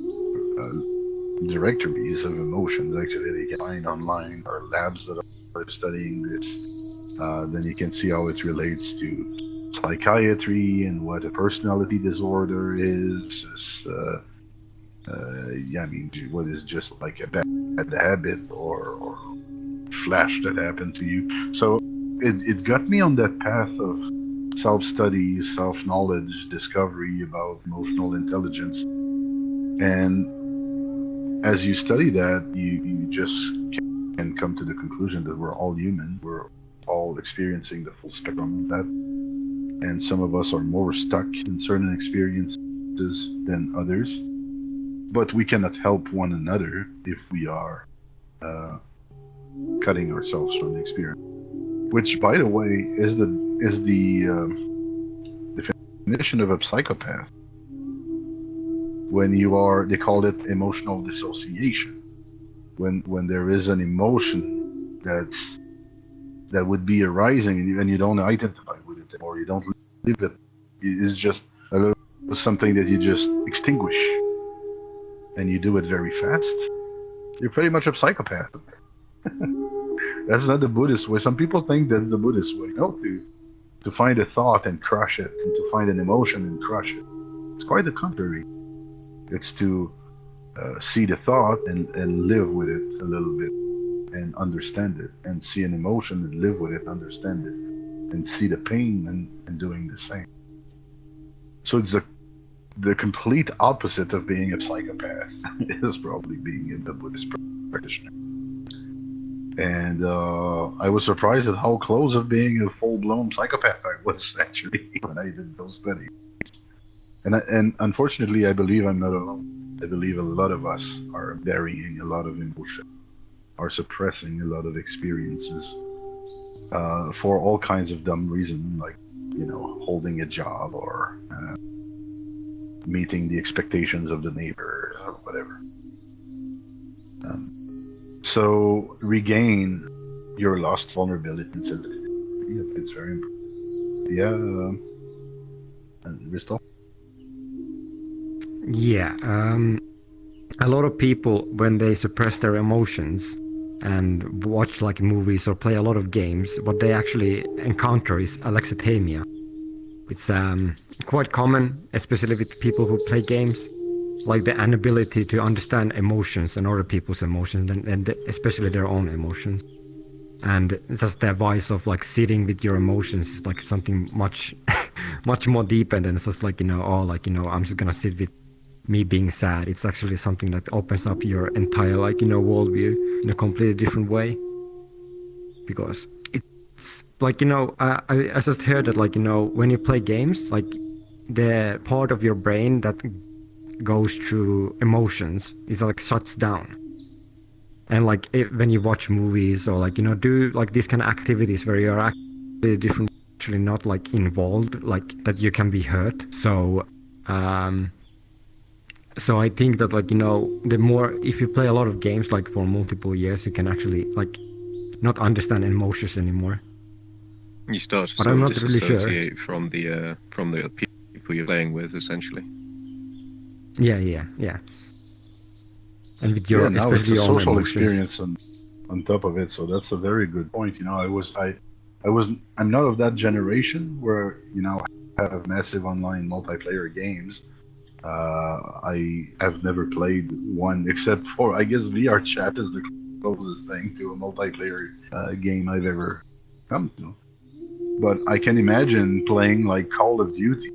directories of emotions actually that you can find online, or labs that are studying this. Then you can see how it relates to psychiatry and what a personality disorder is. What is just like a bad habit or flash that happened to you. So it got me on that path of self-study, self-knowledge, discovery about emotional intelligence. And as you study that, you just can come to the conclusion that we're all human. We're all experiencing the full spectrum of that. And some of us are more stuck in certain experiences than others. But we cannot help one another if we are cutting ourselves from the experience. Which, by the way, is the definition of a psychopath. When they call it emotional dissociation. When there is an emotion that would be arising, and you don't identify with it, or you don't live it. It's just a little something that you just extinguish, and you do it very fast. You're pretty much a psychopath. That's not the Buddhist way. Some people think that's the Buddhist way. No, to find a thought and crush it, and to find an emotion and crush it. It's quite the contrary. It's to see the thought and live with it a little bit and understand it, and see an emotion and live with it, understand it, and see the pain and doing the same. So it's the complete opposite of being a psychopath is probably being a Buddhist practitioner. And I was surprised at how close of being a full-blown psychopath I was actually when I did those studies. And unfortunately, I believe I'm not alone. I believe a lot of us are burying a lot of emotion, are suppressing a lot of experiences for all kinds of dumb reasons, like, holding a job or meeting the expectations of the neighbor or whatever. So regain your lost vulnerability and sensitivity. It's very important. Yeah, Bristol? Yeah, a lot of people, when they suppress their emotions and watch like movies or play a lot of games, what they actually encounter is alexithymia. It's quite common, especially with people who play games, like the inability to understand emotions and other people's emotions, and especially their own emotions. And it's just the advice of like sitting with your emotions is like something much, much more deeper than it's just like, I'm just gonna sit with me being sad. It's actually something that opens up your entire worldview in a completely different way. Because it's like, I just heard that when you play games, like the part of your brain that goes through emotions is like shuts down. And like when you watch movies or do like these kind of activities where you're actually different, actually not like involved, like that you can be hurt. So I think that the more, if you play a lot of games like for multiple years, you can actually like not understand emotions anymore. You start to But sort I'm of not really sure. disassociate from the people you're playing with, essentially. Yeah. And with your, now it's especially a your own social emotions. experience on top of it, so that's a very good point. I'm not of that generation where have massive online multiplayer games. I have never played one except for, I guess, VR chat is the closest thing to a multiplayer game I've ever come to. But I can imagine playing like Call of Duty,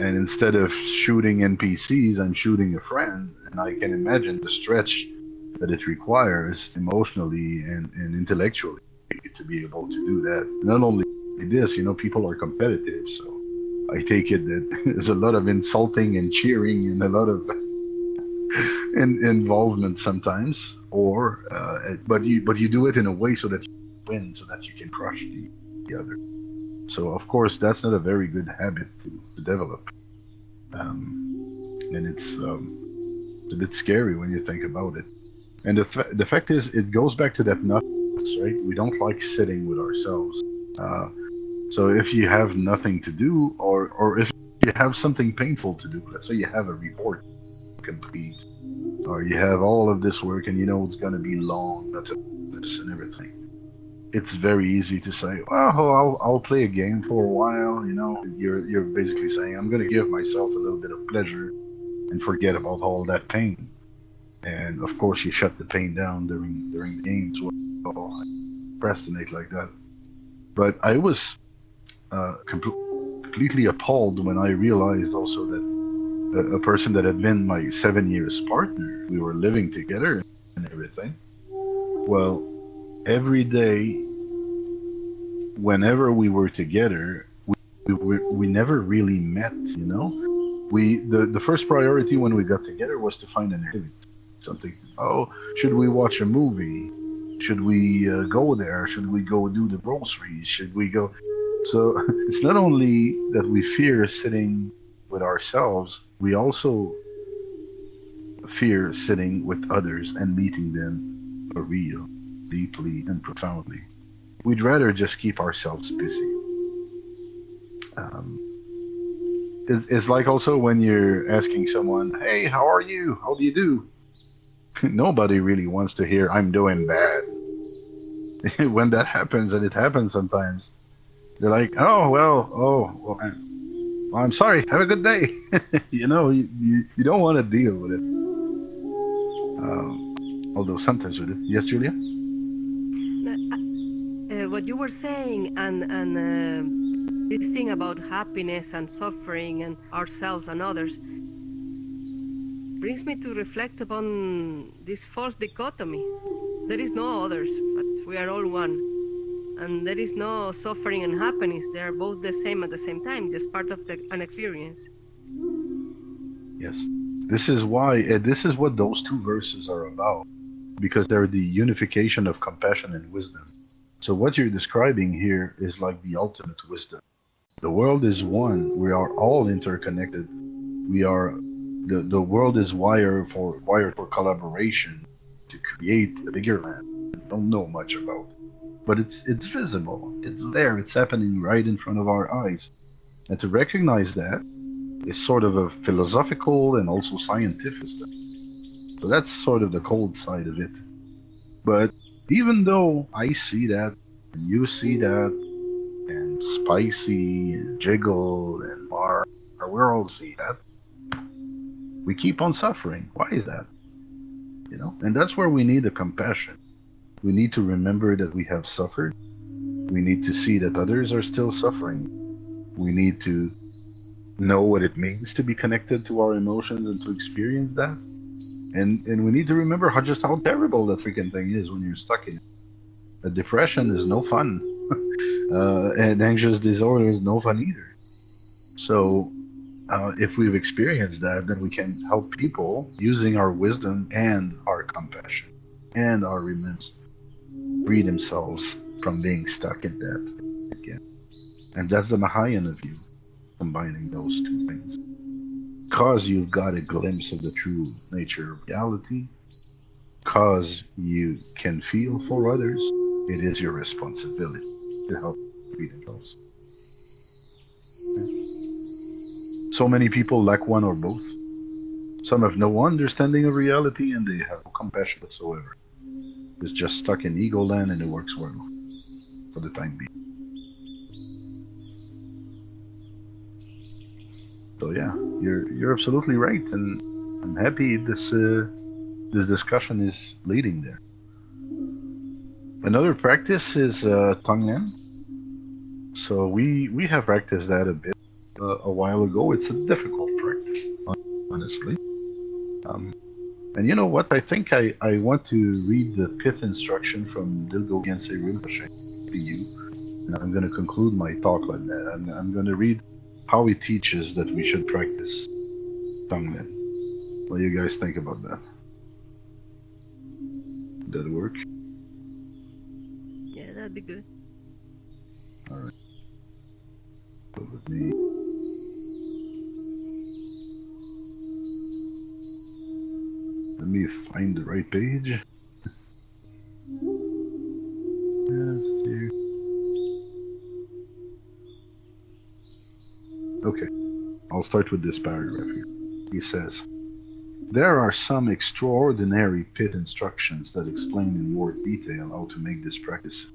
and instead of shooting NPCs, I'm shooting a friend, and I can imagine the stretch that it requires emotionally and intellectually to be able to do that. Not only this, people are competitive, so I take it that there's a lot of insulting and cheering and a lot of involvement sometimes, but you do it in a way so that you win, so that you can crush the other. So of course that's not a very good habit to develop, and it's a bit scary when you think about it. And the fact is, it goes back to that nothingness, right? We don't like sitting with ourselves. So if you have nothing to do, or if you have something painful to do, let's say you have a report to complete, or you have all of this work and it's going to be long, that's this and everything. It's very easy to say, well, I'll play a game for a while. You're basically saying, I'm going to give myself a little bit of pleasure and forget about all that pain. And of course, you shut the pain down during the games. Well, I procrastinate like that. But I was completely appalled when I realized also that a person that had been my 7 years partner, we were living together and everything. Well, every day, whenever we were together, we never really met. The first priority when we got together was to find an activity, something. Should we watch a movie? Should we go there? Should we go do the groceries? Should we go? So it's not only that we fear sitting with ourselves, we also fear sitting with others and meeting them for real. deeply and profoundly. We'd rather just keep ourselves busy. Um, it's like also when you're asking someone, "Hey, how are you? How do you do?" Nobody really wants to hear, "I'm doing bad." When that happens, and it happens sometimes, they're like, "Oh well, I'm sorry. Have a good day." You don't want to deal with it. Although sometimes with it. Yes, Julia. What you were saying and this thing about happiness and suffering and ourselves and others brings me to reflect upon this false dichotomy. There is no others, but we are all one. And there is no suffering and happiness. They are both the same at the same time, just part of an experience. Yes. This is why. This is what those two verses are about, because they're the unification of compassion and wisdom. So what you're describing here is like the ultimate wisdom. The world is one. We are all interconnected. We are the world is wired for collaboration to create a bigger land. We don't know much about, but it's visible. It's there. It's happening right in front of our eyes. And to recognize that is sort of a philosophical and also scientific stuff. So that's sort of the cold side of it. But even though I see that and you see that and Spicy and Jiggle and Bar, we all see that, we keep on suffering. Why is that? And that's where we need the compassion. We need to remember that we have suffered. We need to see that others are still suffering. We need to know what it means to be connected to our emotions and to experience that. And we need to remember how terrible that freaking thing is when you're stuck in it. A depression is no fun. And anxious disorder is no fun either. So if we've experienced that, then we can help people using our wisdom and our compassion and our remorse free themselves from being stuck in that again. And that's the Mahayana view, combining those two things. Because you've got a glimpse of the true nature of reality, because you can feel for others, it is your responsibility to help free themselves. So many people lack one or both. Some have no understanding of reality and they have no compassion whatsoever. It's just stuck in ego land and it works well for the time being. So yeah, you're absolutely right, and I'm happy this discussion is leading there. Another practice is Tonglen. So we have practiced that a bit a while ago. It's a difficult practice, honestly. And you know what? I think I want to read the pith instruction from Dilgo Gensei Rinpoche to you, and I'm going to conclude my talk like that. I'm going to read how he teaches that we should practice Tonglen. What do you guys think about that? Did that work? Yeah, that'd be good. All right. So let me. Let me find the right page. Yes, dear. Okay, I'll start with this paragraph here. He says, there are some extraordinary pit instructions that explain in more detail how to make this practice.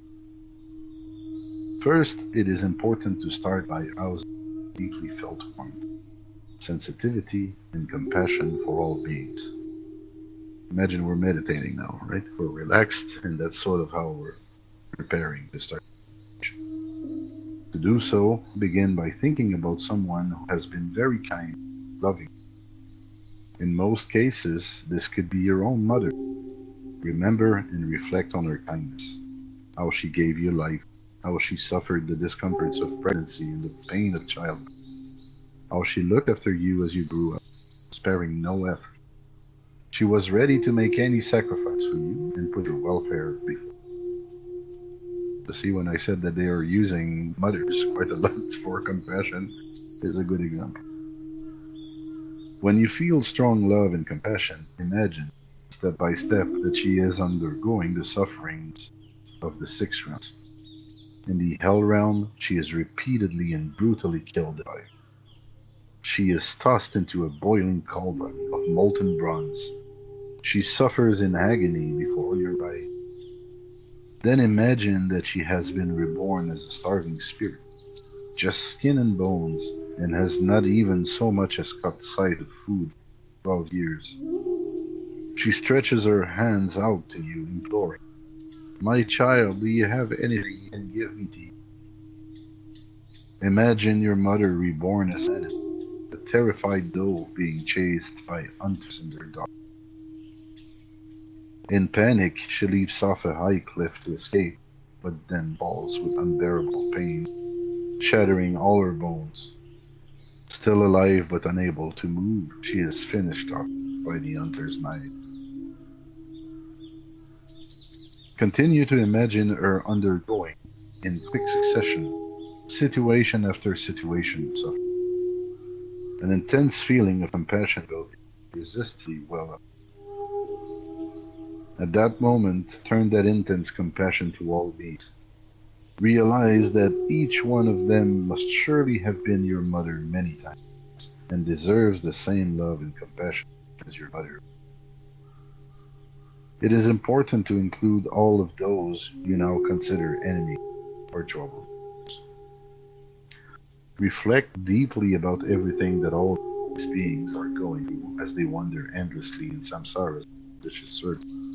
First, it is important to start by arousing deeply felt warmth, sensitivity, and compassion for all beings. Imagine we're meditating now, right? We're relaxed, and that's sort of how we're preparing to start. To do so, begin by thinking about someone who has been very kind, loving. In most cases, this could be your own mother. Remember and reflect on her kindness, how she gave you life, how she suffered the discomforts of pregnancy and the pain of childbirth, how she looked after you as you grew up, sparing no effort. She was ready to make any sacrifice for you and put your welfare before. You see, when I said that they are using mothers quite a lot for compassion, is a good example. When you feel strong love and compassion, imagine step by step, that she is undergoing the sufferings of the six realms. In the Hell realm, she is repeatedly and brutally killed by. She is tossed into a boiling cauldron of molten bronze. She suffers in agony before your eyes. Then imagine that she has been reborn as a starving spirit, just skin and bones, and has not even so much as caught sight of food for 12 years. She stretches her hands out to you, imploring, "My child, do you have anything you can give me to eat?" Imagine your mother reborn as an enemy, a terrified doe being chased by hunters in their dark. In panic, she leaps off a high cliff to escape, but then falls with unbearable pain, shattering all her bones. Still alive but unable to move, she is finished off by the hunter's knife. Continue to imagine her undergoing, in quick succession, situation after situation of suffering. An intense feeling of compassion will irresistibly well up. At that moment, turn that intense compassion to all beings. Realize that each one of them must surely have been your mother many times, and deserves the same love and compassion as your mother. It is important to include all of those you now consider enemies or trouble. Reflect deeply about everything that all these beings are going through as they wander endlessly in samsara's vicious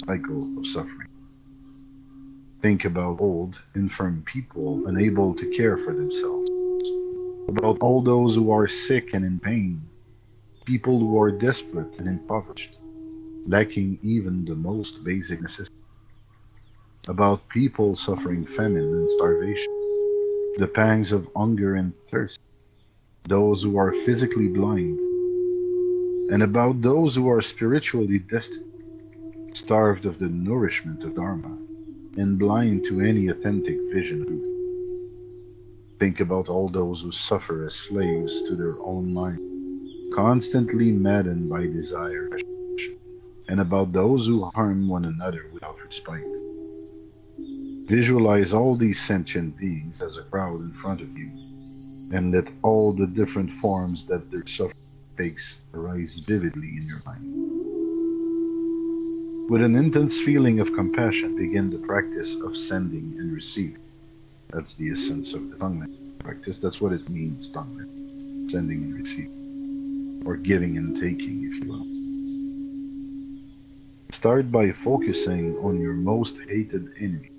cycle of suffering. Think about old, infirm people unable to care for themselves, about all those who are sick and in pain, people who are desperate and impoverished, lacking even the most basic necessities, about people suffering famine and starvation, the pangs of hunger and thirst, those who are physically blind, and about those who are spiritually destitute, starved of the nourishment of Dharma, and blind to any authentic vision of truth. Think about all those who suffer as slaves to their own mind, constantly maddened by desire, and about those who harm one another without respite. Visualize all these sentient beings as a crowd in front of you, and let all the different forms that their suffering takes arise vividly in your mind. With an intense feeling of compassion, begin the practice of sending and receiving. That's the essence of the tongue practice. That's what it means, tongue, sending and receiving, or giving and taking, if you will. Start by focusing on your most hated enemy,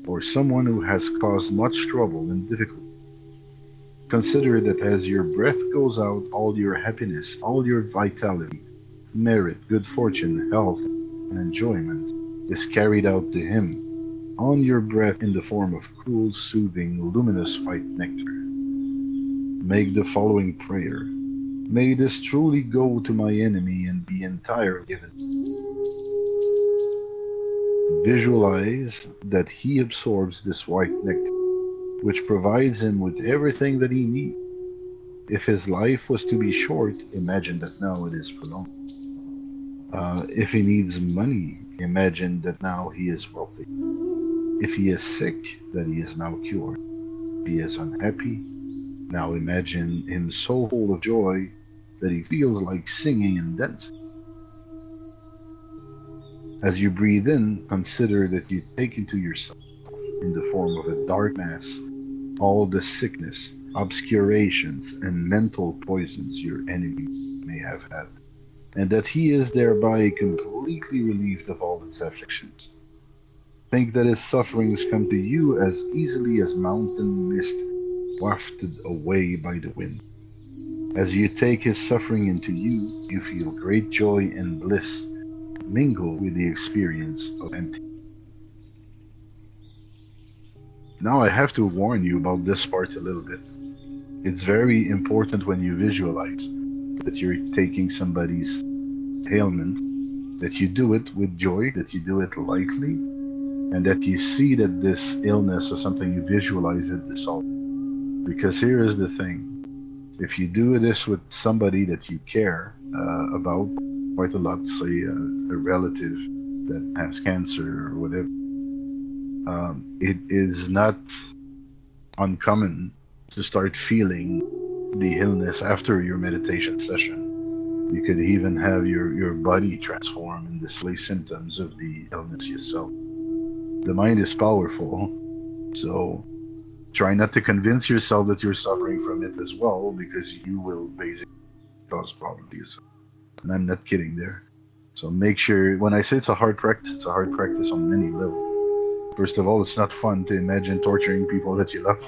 or someone who has caused much trouble and difficulty. Consider that as your breath goes out, all your happiness, all your vitality, merit, good fortune, health, and enjoyment is carried out to him on your breath in the form of cool, soothing, luminous white nectar. Make the following prayer. May this truly go to my enemy and be entirely given. Visualize that he absorbs this white nectar, which provides him with everything that he needs. If his life was to be short, imagine that now it is prolonged. If he needs money, imagine that now he is wealthy. If he is sick, that he is now cured. If he is unhappy, now imagine him so full of joy that he feels like singing and dancing. As you breathe in, consider that you take into yourself, in the form of a dark mass, all the sickness, obscurations, and mental poisons your enemy may have had, and that he is thereby completely relieved of all his afflictions. Think that his sufferings come to you as easily as mountain mist wafted away by the wind. As you take his suffering into you, you feel great joy and bliss mingle with the experience of emptiness. Now I have to warn you about this part a little bit. It's very important when you visualize that you're taking somebody's ailment, that you do it with joy, that you do it lightly, and that you see that this illness or something, you visualize it dissolve. Because here is the thing. If you do this with somebody that you care about, quite a lot, say a relative that has cancer or whatever, it is not uncommon to start feeling the illness after your meditation session. You could even have your body transform and display symptoms of the illness yourself. The mind is powerful, so try not to convince yourself that you're suffering from it as well, because you will basically cause problems to yourself. And I'm not kidding there. So make sure, when I say it's a hard practice, it's a hard practice on many levels. First of all, it's not fun to imagine torturing people that you love.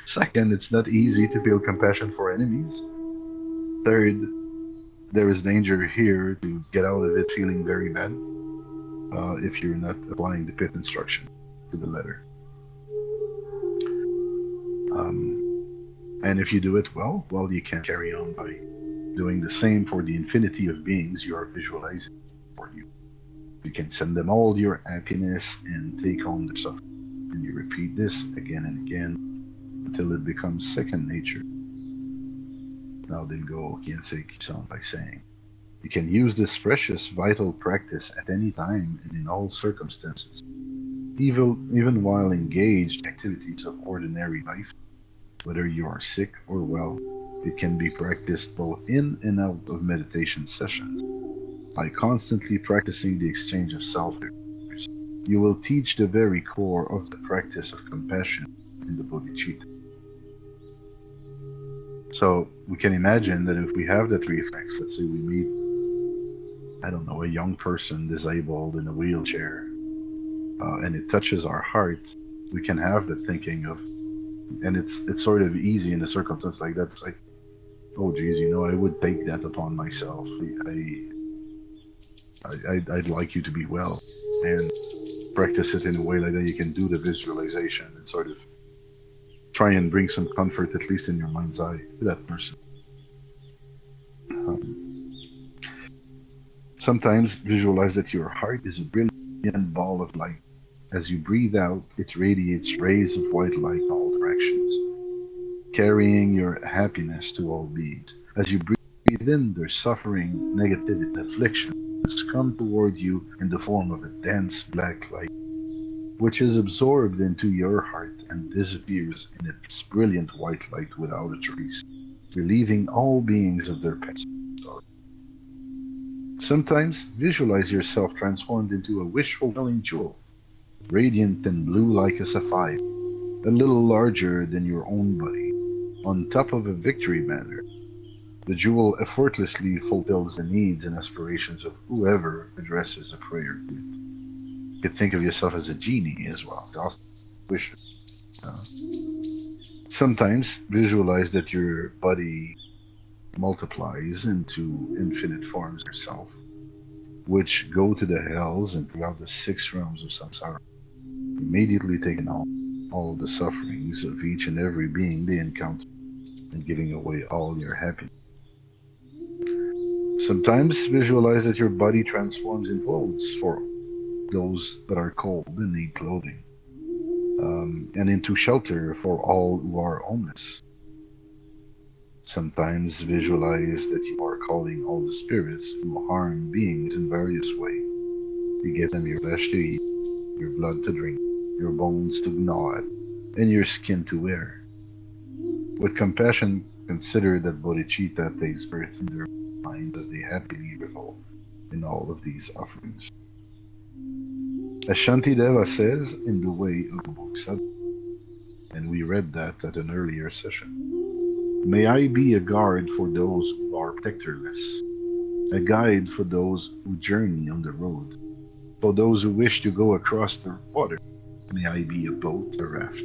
Second, it's not easy to feel compassion for enemies. Third, there is danger here to get out of it feeling very bad if you're not applying the pit instruction to the letter. And if you do it well, you can carry on by doing the same for the infinity of beings you are visualizing for you. You can send them all your happiness and take on their suffering. And you repeat this again and again until it becomes second nature. Now then go, Kinsei keeps on by saying, you can use this precious, vital practice at any time and in all circumstances, even while engaged in activities of ordinary life, whether you are sick or well. It can be practiced both in and out of meditation sessions. By constantly practicing the exchange of self, you will teach the very core of the practice of compassion in the bodhicitta. So we can imagine that if we have that reflex, let's say we meet, I don't know, a young person disabled in a wheelchair, and it touches our heart, we can have the thinking of, and it's sort of easy in a circumstance like that. It's like, oh geez, I would take that upon myself. I'd like you to be well, and practice it in a way like that. You can do the visualization and sort of try and bring some comfort, at least in your mind's eye, to that person. Sometimes visualize that your heart is a brilliant ball of light. As you breathe out, it radiates rays of white light in all directions, carrying your happiness to all beings. As you breathe in, their suffering, negativity, affliction has come toward you in the form of a dense black light, which is absorbed into your heart and disappears in its brilliant white light without a trace, relieving all beings of their pain and sorrow. Sometimes visualize yourself transformed into a wish-fulfilling jewel, radiant and blue like a sapphire, a little larger than your own body, on top of a victory banner. The jewel effortlessly fulfills the needs and aspirations of whoever addresses a prayer to it. You could think of yourself as a genie as well. It's also wishes. Sometimes visualize that your body multiplies into infinite forms yourself, which go to the hells and throughout the 6 realms of samsara, immediately taking on all the sufferings of each and every being they encounter and giving away all your happiness. Sometimes visualize that your body transforms in clothes for those that are cold and need clothing, and into shelter for all who are homeless. Sometimes visualize that you are calling all the spirits who harm beings in various ways. You give them your flesh to eat, your blood to drink, your bones to gnaw at, and your skin to wear. With compassion, consider that bodhicitta takes birth in their minds as they happily revolve in all of these offerings. As Shantideva says in the way of the Bodhisattva, and we read that at an earlier session, may I be a guard for those who are protectorless, a guide for those who journey on the road, for those who wish to go across the water. May I be a boat, a raft,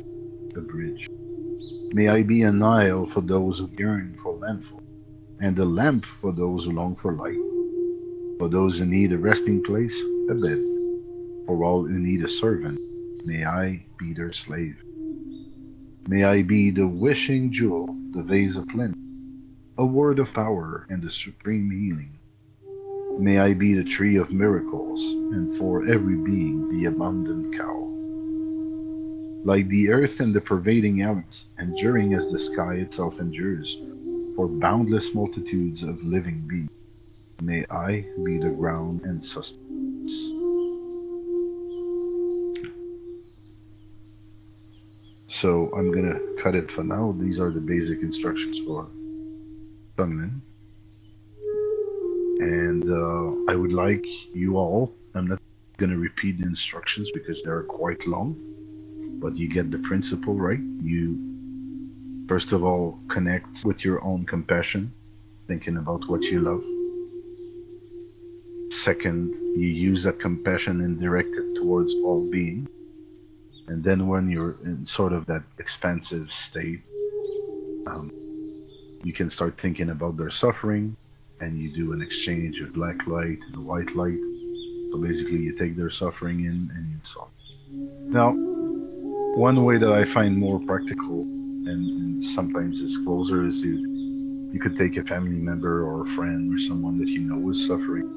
a bridge. May I be an isle for those who yearn for landfall, and a lamp for those who long for light, for those who need a resting place, a bed, for all who need a servant. May I be their slave. May I be the wishing jewel, the vase of plenty, a word of power and the supreme healing. May I be the tree of miracles, and for every being the abundant cow. Like the earth and the pervading elements, enduring as the sky itself endures, for boundless multitudes of living beings. May I be the ground and sustenance. So I'm gonna cut it for now. These are the basic instructions for feminine. And I would like you all, I'm not gonna repeat the instructions because they're quite long, but you get the principle, right? You, first of all, connect with your own compassion, thinking about what you love. Second, you use that compassion and direct it towards all being. And then when you're in sort of that expansive state, um, you can start thinking about their suffering, and you do an exchange of black light and white light. So basically, you take their suffering in and you solve. Now, one way that I find more practical and sometimes is closer is you could take a family member or a friend or someone that you know is suffering,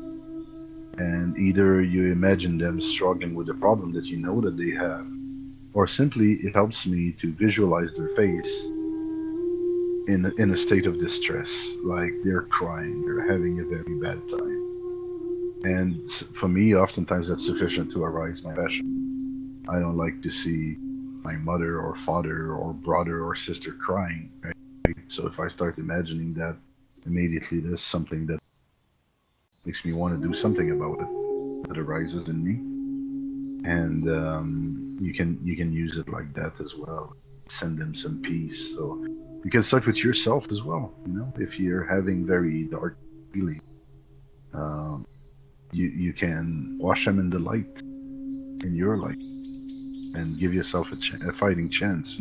and either you imagine them struggling with a problem that you know that they have, or simply it helps me to visualize their face in a state of distress, like they're crying, they're having a very bad time. And for me, oftentimes that's sufficient to arouse my passion. I don't like to see my mother or father or brother or sister crying, right? So if I start imagining that, immediately there's something that makes me want to do something about it that arises in me. And you can use it like that as well. Send them some peace. So you can start with yourself as well. If you're having very dark feelings, um, you can wash them in the light, in your light, and give yourself a fighting chance.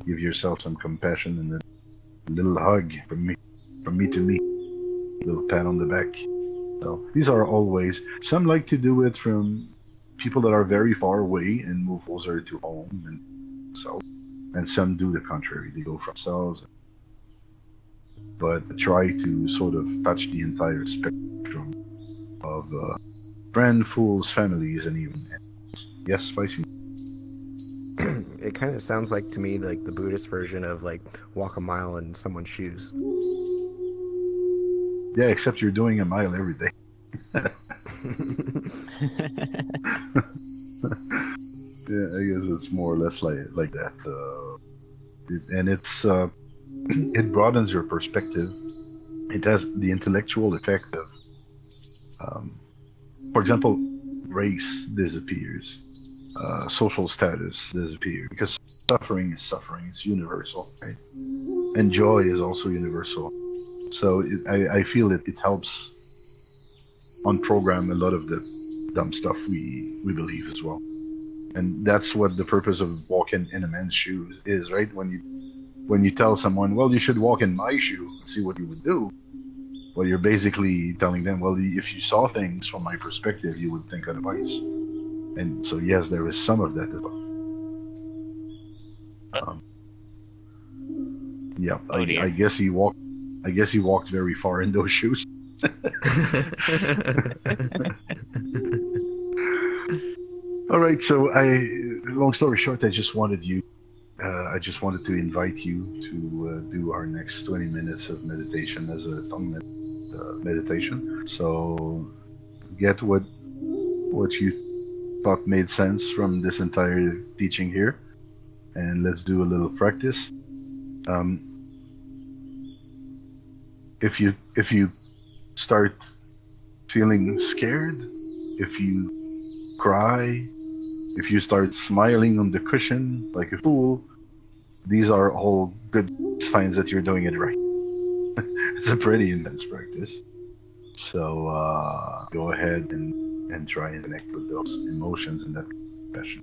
Give yourself some compassion and a little hug from me to me, a little pat on the back. So these are all ways. Some like to do it from people that are very far away and move closer to home and self, and some do the contrary. They go from themselves, but try to sort of touch the entire spectrum of friend, fools, families, and even animals. Yes, spicy. It kind of sounds like to me like the Buddhist version of like walk a mile in someone's shoes. Yeah, except you're doing a mile every day. Yeah, I guess it's more or less like that. And it broadens your perspective. It has the intellectual effect of, um, for example, race disappears, social status disappears because suffering is suffering. It's universal, right? And joy is also universal. So I feel it helps unprogram a lot of the dumb stuff we believe as well. And that's what the purpose of walking in a man's shoes is, right? When you tell someone, well, you should walk in my shoe and see what you would do. Well, you're basically telling them, well, if you saw things from my perspective, you would think otherwise. And so, yes, there is some of that as well. Um, yeah, Oh I dear. guess he walked. I guess he walked very far in those shoes. All right. So, long story short, I just wanted to invite you to do our next 20 minutes of meditation as a tongue meditation. So, get what you thought made sense from this entire teaching here, and let's do a little practice. Um, if you start feeling scared, if you cry, if you start smiling on the cushion like a fool, these are all good signs that you're doing it right. It's a pretty intense practice. So go ahead and try and connect with those emotions and that compassion.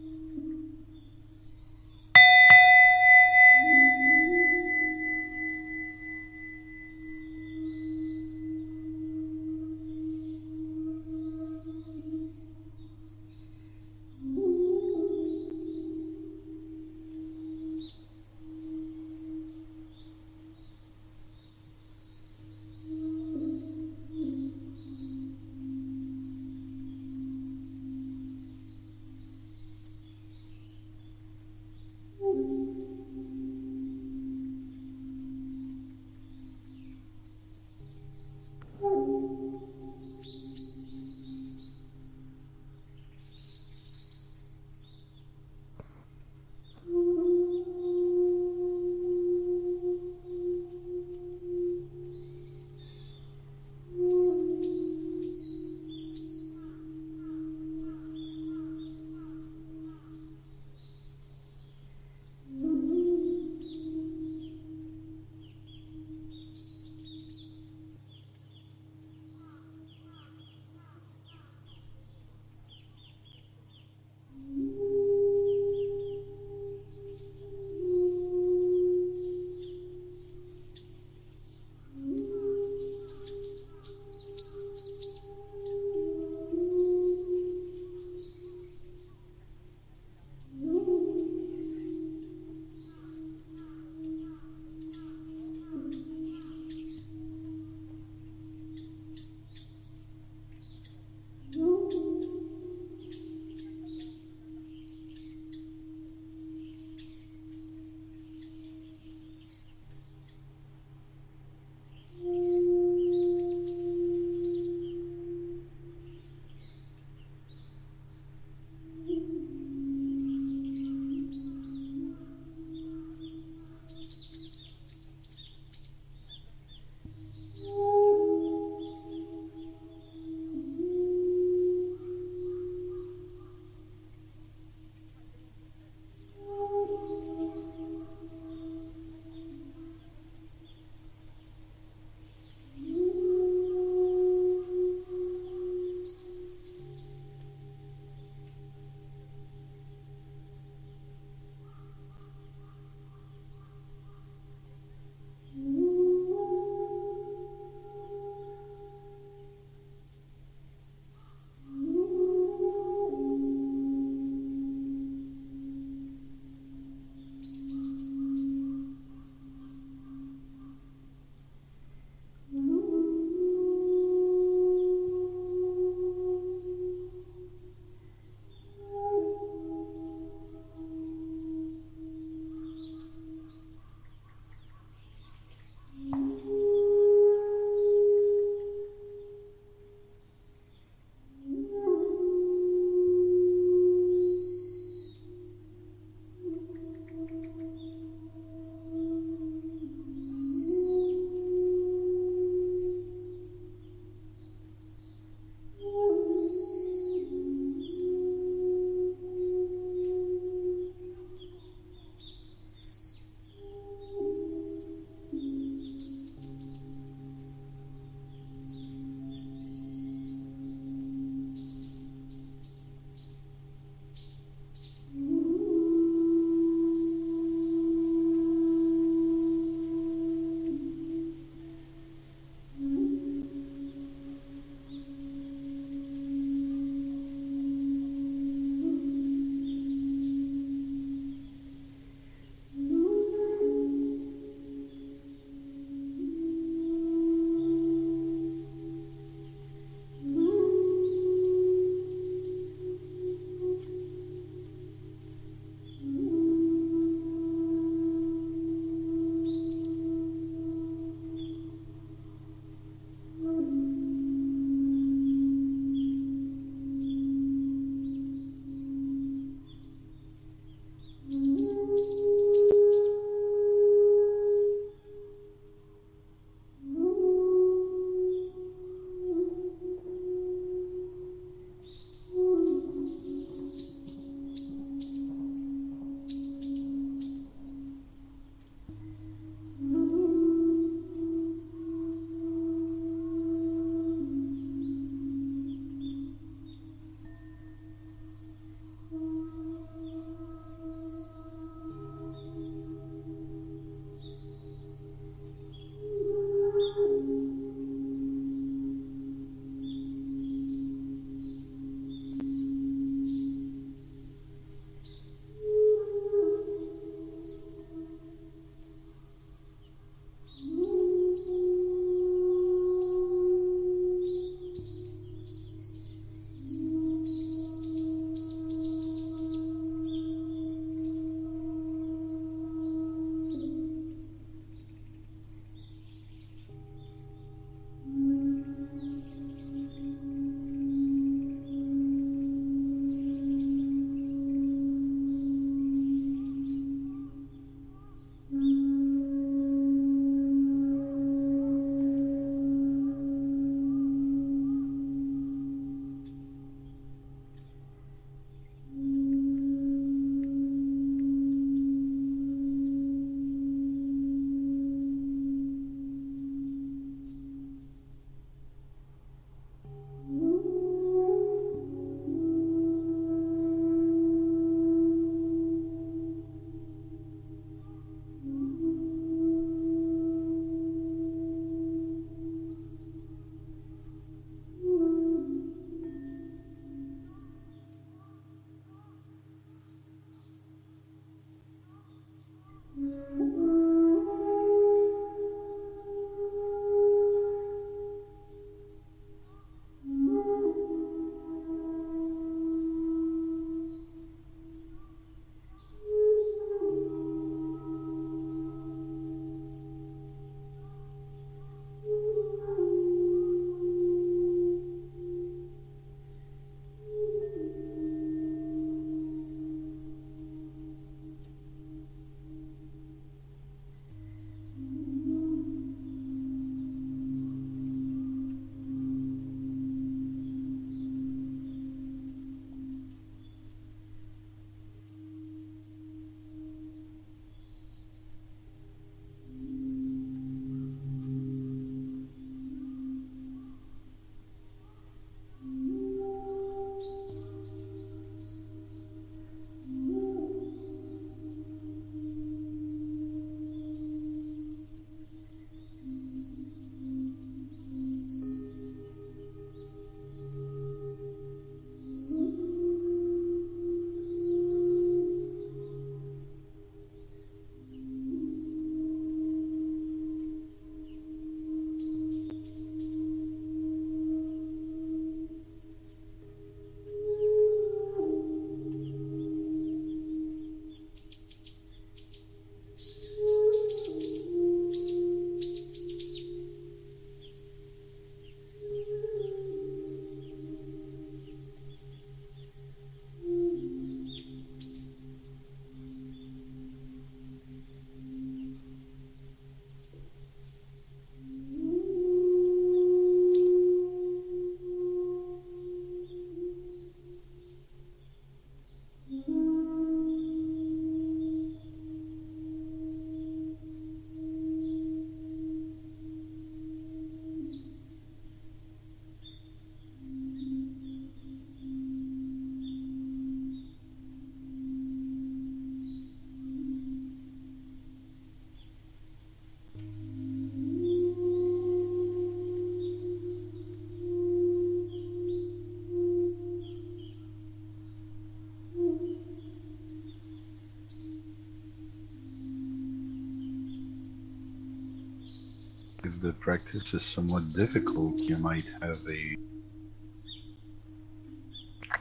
If the practice is somewhat difficult, you might have a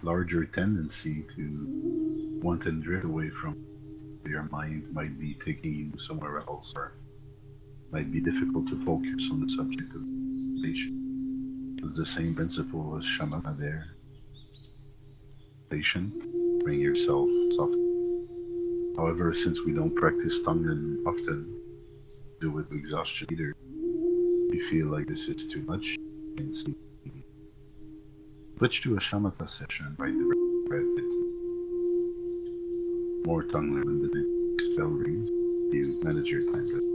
larger tendency to want and drift away from your mind might be taking you somewhere else, or might be difficult to focus on the subject of meditation. It's the same principle as shamatha there. Patient, bring yourself soft. However, since we don't practice Tangen often, do it with exhaustion either, you feel like this is too much, you can simply switch to a shamatha session, right? The breath into more Tangen when the next bell rings. You manage your time better.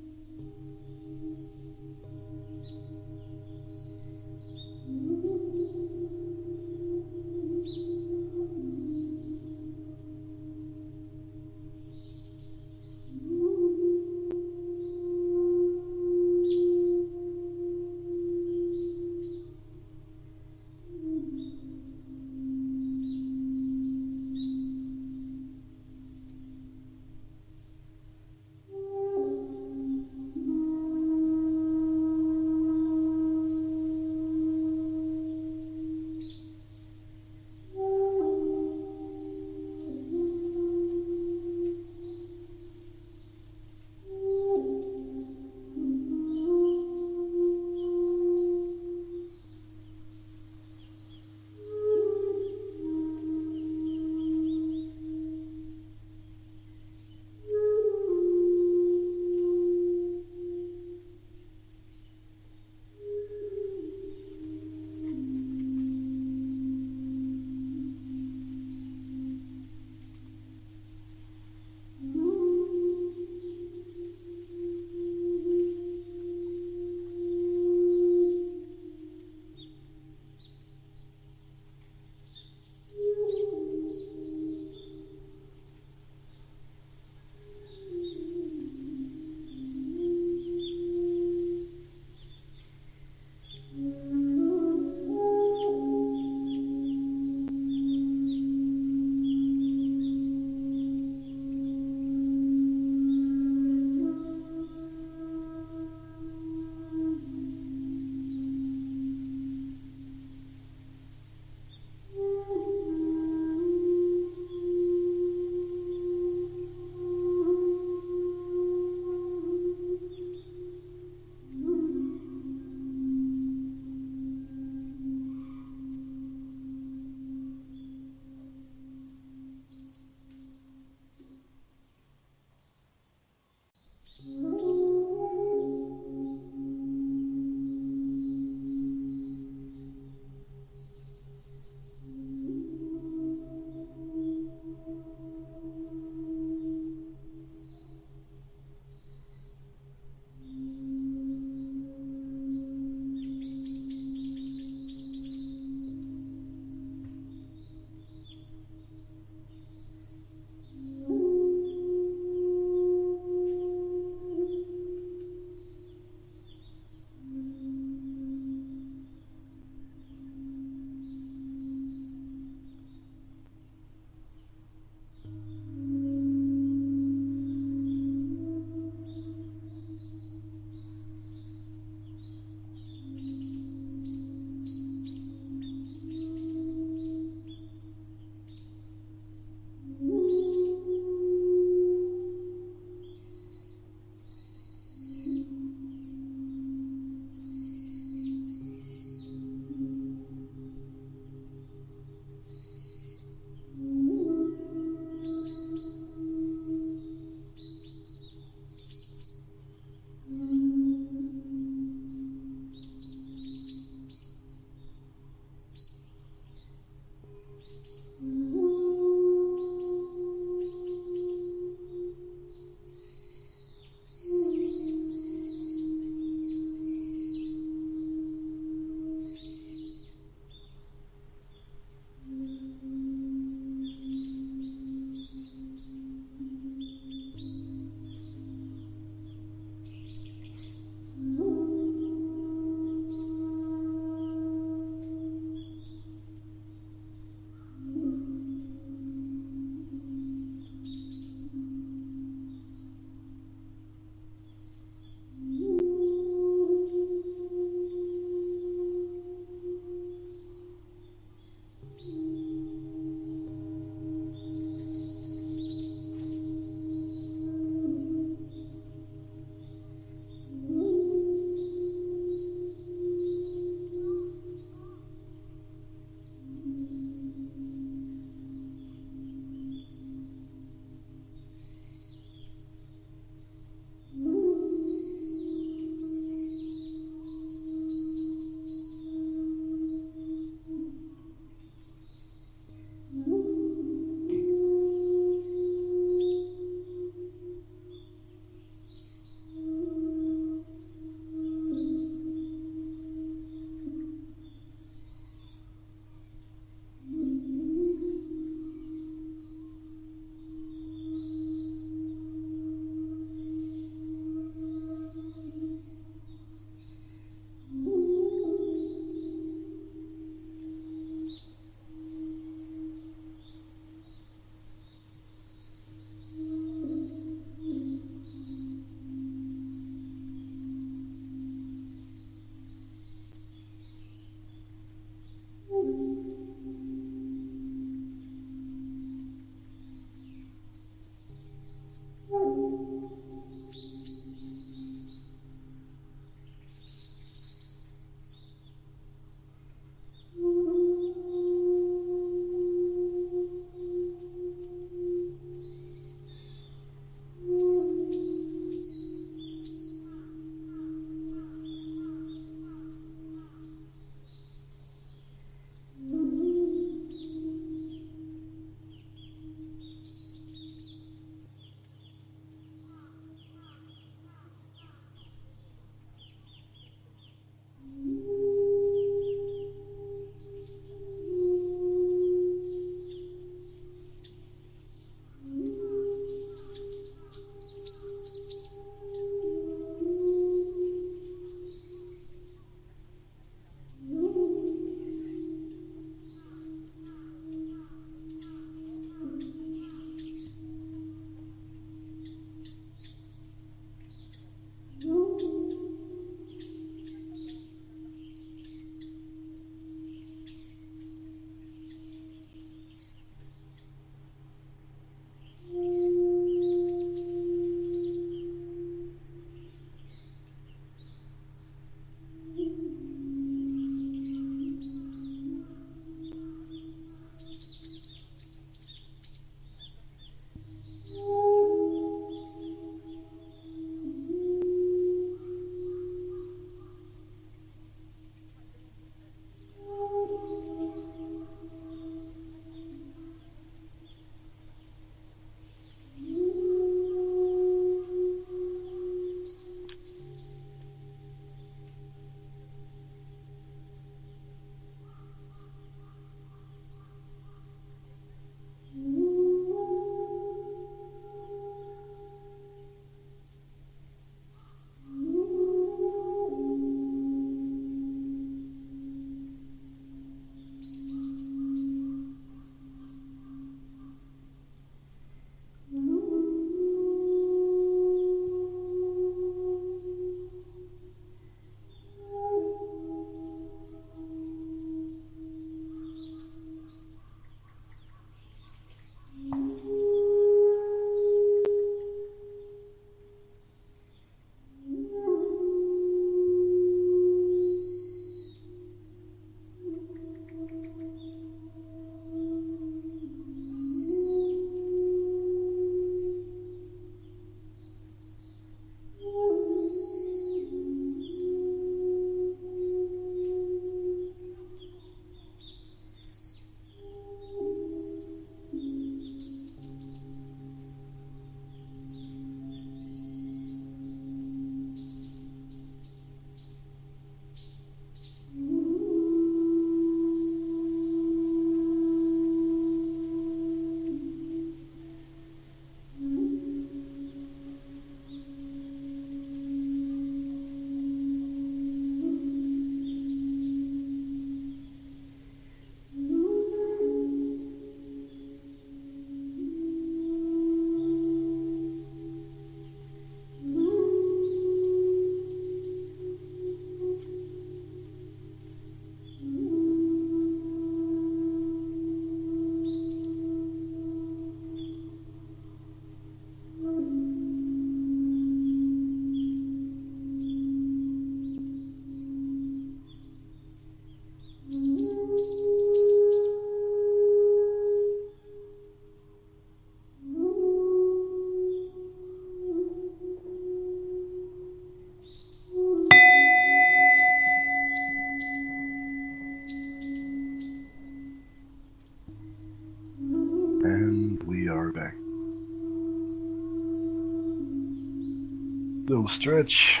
Little stretch.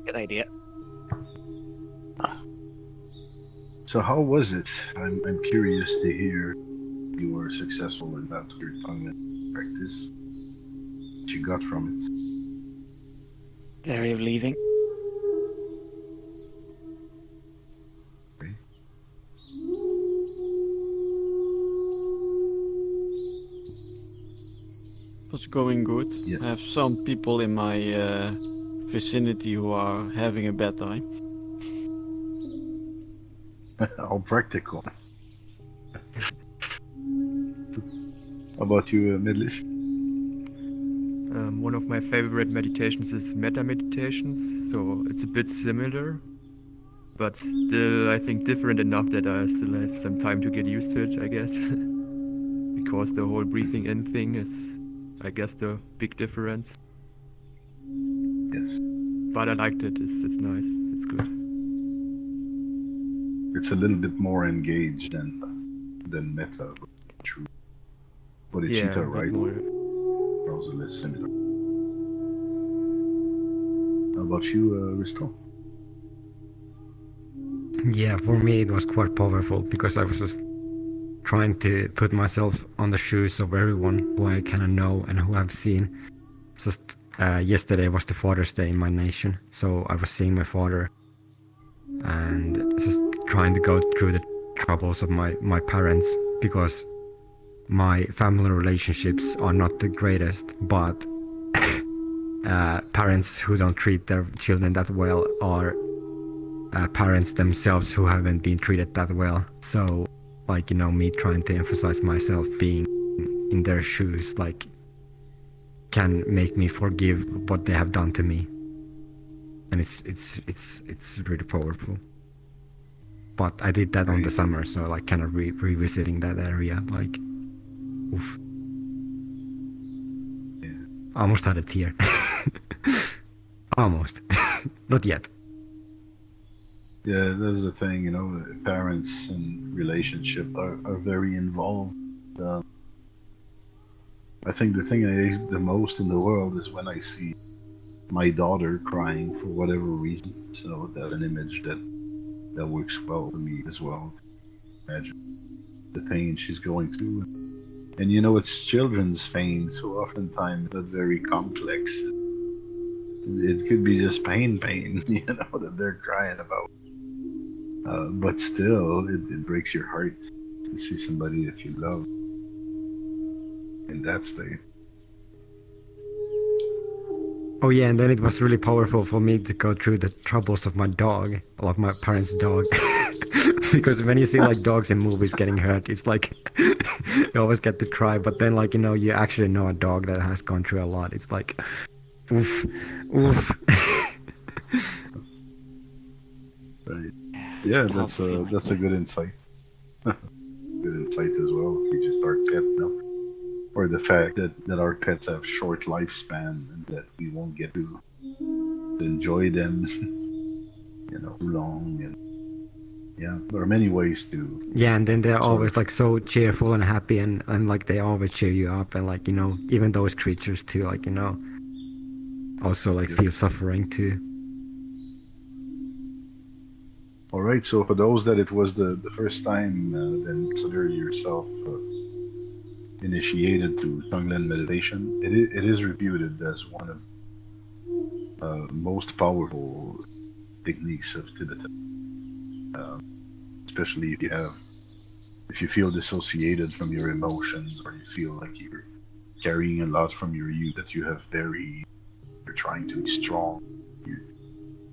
Good idea. So how was it? I'm curious to hear you were successful in that your tongue practice. What you got from Very relieving. it? It's going good. Yes. I have some people in my vicinity who are having a bad time. How practical. How about you, Midlish? One of my favorite meditations is metta meditations, so it's a bit similar, but still I think different enough that I still have some time to get used to it, I guess. Because the whole breathing in thing is, I guess, the big difference. Yes. But I liked it, it's nice, it's good. It's a little bit more engaged than meta, but true. Bodhicitta, Yeah, a bit right? more. Also less similar. How about you, Risto? Yeah, for me it was quite powerful because I was just trying to put myself on the shoes of everyone who I kind of know and who I've seen. Just yesterday was the Father's Day in my nation, so I was seeing my father and just trying to go through the troubles of my parents because my family relationships are not the greatest, but parents who don't treat their children that well are parents themselves who haven't been treated that well. So, like, you know, me trying to emphasize myself being in their shoes, like, can make me forgive what they have done to me, and it's really powerful. But I did that on the summer, so like kind of revisiting that area, like, oof. Yeah. Almost had a tear. Almost. Not yet. Yeah, that's the thing, you know, parents and relationship are very involved. I think the thing I hate the most in the world is when I see my daughter crying for whatever reason. So that's an image that works well for me as well. Imagine the pain she's going through. And you know, it's children's pain, so oftentimes that's very complex. It could be just pain, you know, that they're crying about. But still, it breaks your heart to see somebody that you love in that state. Oh yeah, and then it was really powerful for me to go through the troubles of my dog, of my parents' dog. Because when you see like dogs in movies getting hurt, it's like you always get to cry. But then, like, you know, you actually know a dog that has gone through a lot. It's like, oof, oof. Right. Yeah, that's a good insight. Good insight as well. We just our pet, no? Or the fact that our pets have short lifespan and that we won't get to enjoy them, you know, long. And yeah, there are many ways to. Yeah, and then they're sort always of- like so cheerful and happy, and like they always cheer you up, and like, you know, even those creatures too, like, you know, also like feel suffering too. All right, so for those that it was the first time, then consider yourself initiated to Tonglen meditation. It is reputed as one of most powerful techniques of Tibetan, especially if you feel dissociated from your emotions, or you feel like you're carrying a lot from your youth that you have buried. You're trying to be strong.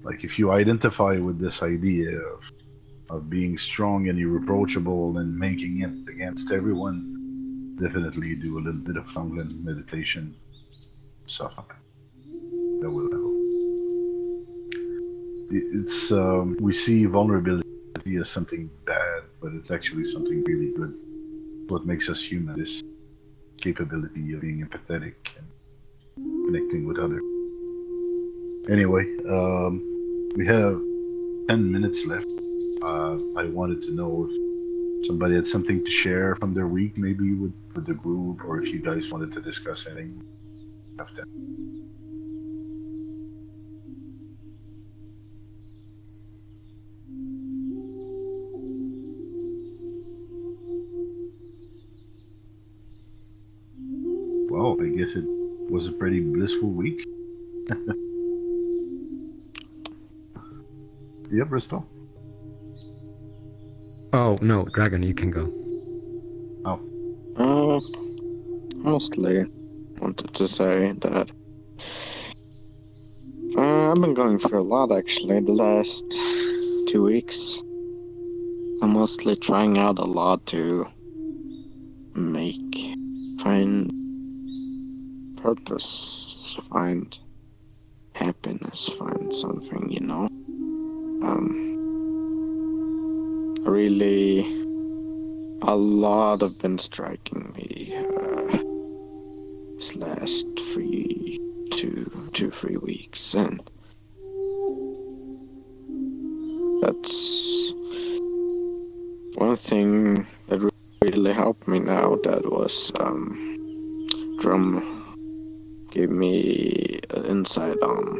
Like if you identify with this idea of being strong and irreproachable and making it against everyone, definitely do a little bit of Tonglen meditation. Suffer. That will help. It's we see vulnerability as something bad, but it's actually something really good. What makes us human is capability of being empathetic and connecting with others. Anyway, we have 10 minutes left. I wanted to know if somebody had something to share from their week, maybe with the group, or if you guys wanted to discuss anything, have to. Well, I guess it was a pretty blissful week. Yeah, Bristol. Oh no, Dragon, you can go. Oh, Mostly wanted to say that I've been going through a lot actually the last 2 weeks. I'm mostly trying out a lot to find purpose, find happiness, find something, Really, a lot have been striking me this last 3 weeks, and that's one thing that really helped me now. That was Drum gave me an insight on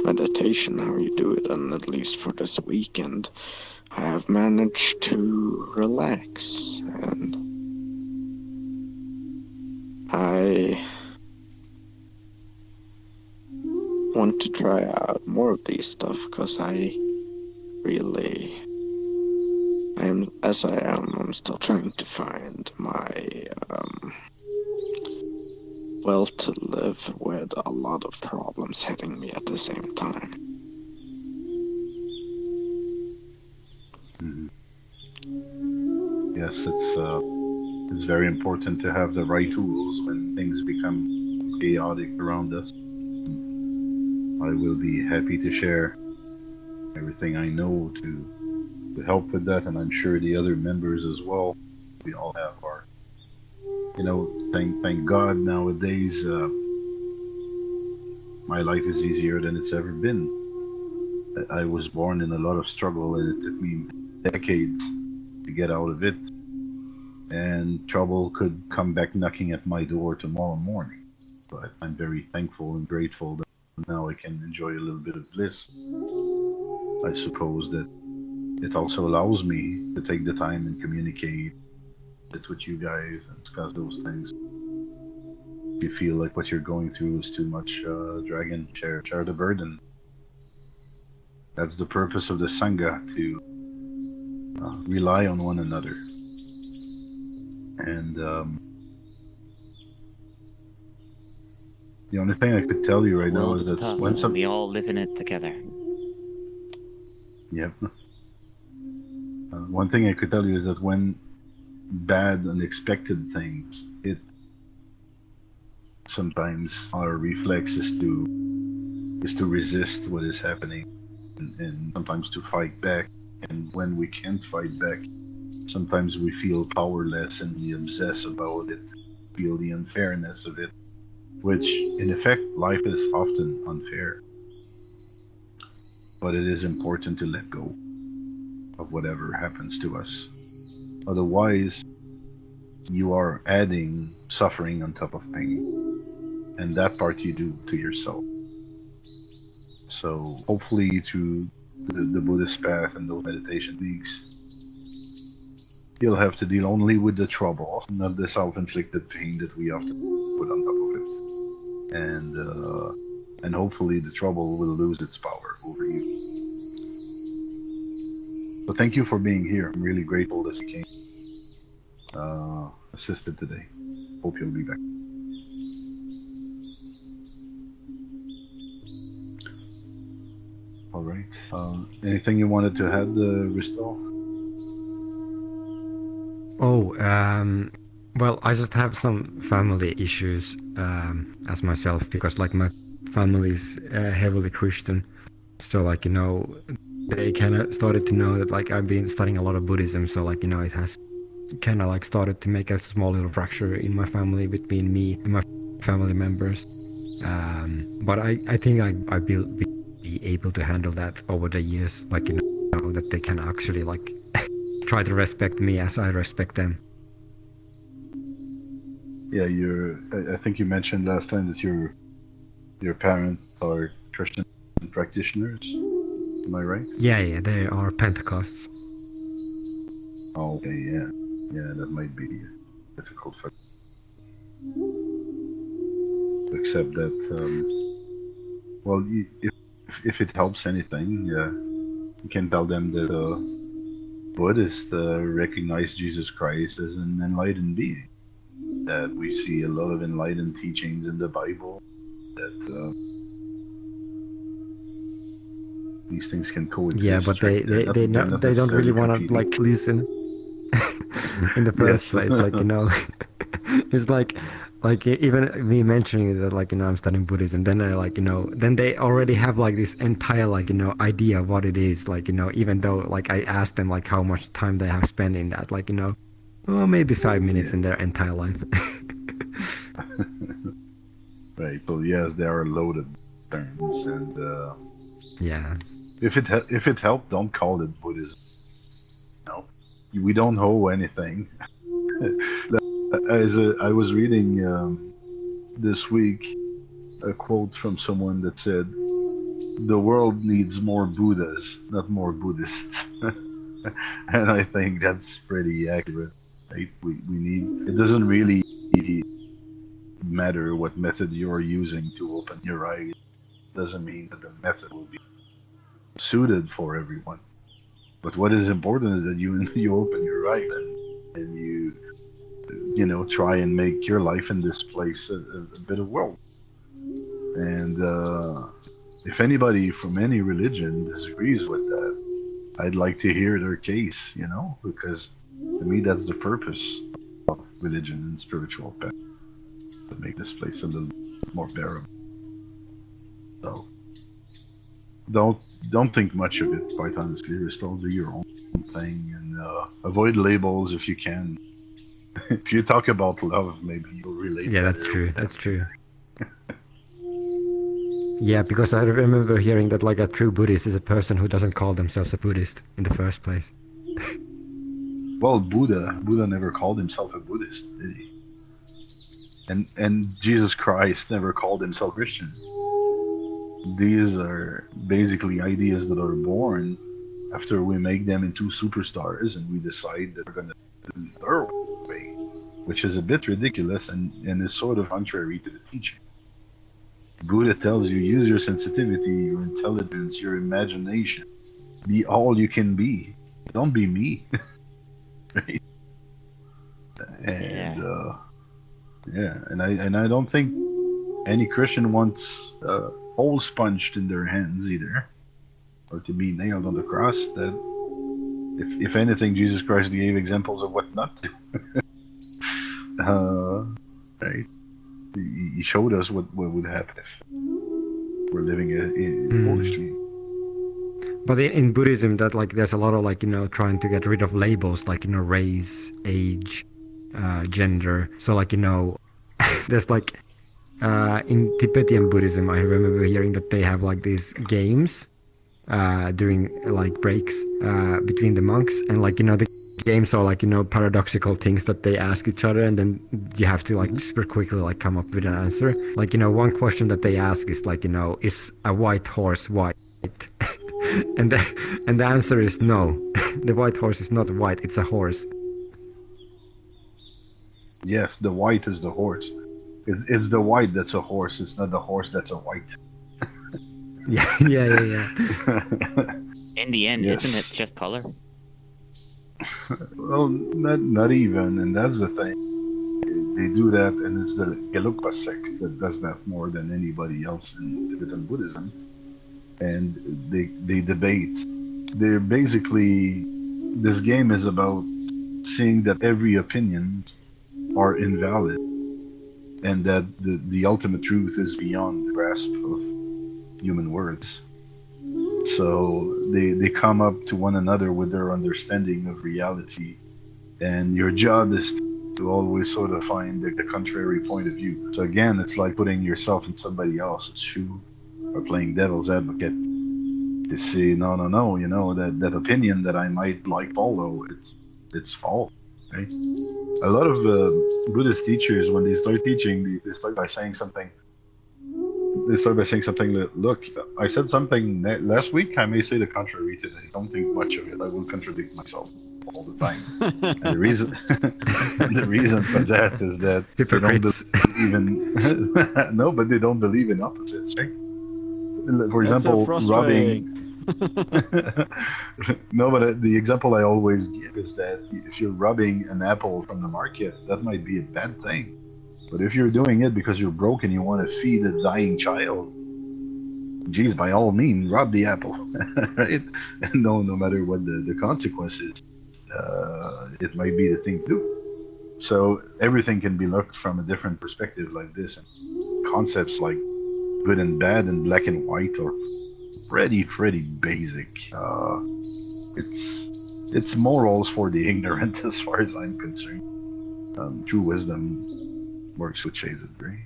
meditation, how you do it, and at least for this weekend, I have managed to relax, and I want to try out more of these stuff because I'm still trying to find my will to live with a lot of problems hitting me at the same time. yes, it's very important to have the right tools when things become chaotic around us. I will be happy to share everything I know to help with that, and I'm sure the other members as well. We all have our, thank God nowadays, my life is easier than it's ever been. I was born in a lot of struggle, and it took me decades to get out of it. And trouble could come back knocking at my door tomorrow morning. But I'm very thankful and grateful that now I can enjoy a little bit of bliss. I suppose that it also allows me to take the time and communicate it with you guys and discuss those things. If you feel like what you're going through is too much, Dragon, share the burden. That's the purpose of the Sangha, to rely on one another. And the only thing I could tell you right now is that tough, when and we all live in it together. Yep. One thing I could tell you is that when bad, unexpected things hit, sometimes our reflex is to resist what is happening, and sometimes to fight back. And when we can't fight back, sometimes we feel powerless and we obsess about it, feel the unfairness of it, which in effect, life is often unfair. But it is important to let go of whatever happens to us. Otherwise, you are adding suffering on top of pain. And that part you do to yourself. So hopefully through the Buddhist path and those meditation weeks, you'll have to deal only with the trouble, not the self-inflicted pain that we often put on top of it. And hopefully the trouble will lose its power over you. So thank you for being here. I'm really grateful that you came, assisted today. Hope you'll be back. All right. Anything you wanted to add, Risto? Oh, well, I just have some family issues as myself, because like my family is heavily Christian. So like, they kind of started to know that like I've been studying a lot of Buddhism. So like, it has kind of like started to make a small little fracture in my family between me and my family members. But I think I will be able to handle that over the years, like, that they can actually like try to respect me as I respect them. Yeah, I think you mentioned last time that your parents are Christian practitioners. Am I right? Yeah, they are Pentecosts. Oh, okay, yeah. That might be difficult for accept that. Well, if it helps anything, you can tell them that Buddhists recognize Jesus Christ as an enlightened being. That we see a lot of enlightened teachings in the Bible. That these things can coexist. Yeah, but right? they don't really want to like listen in the first place. Like, you know, it's like even me mentioning that, like, you know, I'm studying Buddhism, then I, like, you know, then they already have like this entire, like, you know, idea of what it is, like, you know, even though like I asked them like how much time they have spent in that, like, you know, well, maybe 5 minutes in their entire life. Right. So yes, they are loaded terms, and yeah. if it helped, don't call it Buddhism. No, we don't owe anything. I was reading this week a quote from someone that said, "The world needs more Buddhas, not more Buddhists," and I think that's pretty accurate. Right? We need. It doesn't really matter what method you're using to open your eyes. It doesn't mean that the method will be suited for everyone. But what is important is that you open your eyes and you know, try and make your life in this place a bit of world. And if anybody from any religion disagrees with that, I'd like to hear their case, you know, because to me that's the purpose of religion and spiritual path, to make this place a little more bearable. So don't think much of it, quite honestly. Just do your own thing and avoid labels if you can. If you talk about love, maybe you'll relate. Yeah, that's true. That's true. Yeah, because I remember hearing that like a true Buddhist is a person who doesn't call themselves a Buddhist in the first place. Well, Buddha never called himself a Buddhist, did he? And Jesus Christ never called himself Christian. These are basically ideas that are born after we make them into superstars and we decide that we're going to do it their way, which is a bit ridiculous and is sort of contrary to the teaching. Buddha tells you, use your sensitivity, your intelligence, your imagination. Be all you can be. Don't be me. Right? And and I don't think any Christian wants holes punched in their hands either, or to be nailed on the cross. That if anything, Jesus Christ gave examples of what not to. Right? He showed us what would happen if we're living in foolishly. But in Buddhism, that like there's a lot of like, you know, trying to get rid of labels like, you know, race, age, gender. So like, you know, there's like in Tibetan Buddhism, I remember hearing that they have like these games during like breaks between the monks, and like, you know, the games are like, you know, paradoxical things that they ask each other, and then you have to like super quickly like come up with an answer. Like, you know, one question that they ask is like, you know, is a white horse white? and the answer is no. The white horse is not white, it's a horse. Yes, the white is the horse. It's the white that's a horse. It's not the horse that's a white. yeah. In the end, Yes. isn't it just color? Well, not even, and that's the thing. They do that, and it's the Gelugpa sect that does that more than anybody else in Tibetan Buddhism. And they debate. They're basically, this game is about seeing that every opinion are invalid, and that the ultimate truth is beyond the grasp of human words. So they come up to one another with their understanding of reality, and your job is to always sort of find the contrary point of view. So again, it's like putting yourself in somebody else's shoe, or playing devil's advocate, to say, no, you know, that opinion that I might like follow, it's false, right? A lot of Buddhist teachers, when they start teaching, they start by saying something. They start by saying something that, look, I said something last week. I may say the contrary today. Don't think much of it. I will contradict myself all the time. And the reason, and the reason for that is that they don't Hypocrites. believe in no, but they don't believe in opposites, right? For That's so example, rubbing. frustrating. No, but the example I always give is that if you're rubbing an apple from the market, that might be a bad thing. But if you're doing it because you're broke and you want to feed a dying child, geez, by all means, rub the apple, right? And no matter what the consequences, it might be the thing to do. So everything can be looked from a different perspective like this, and concepts like good and bad and black and white are pretty basic. It's morals for the ignorant as far as I'm concerned. True wisdom works with shades of gray.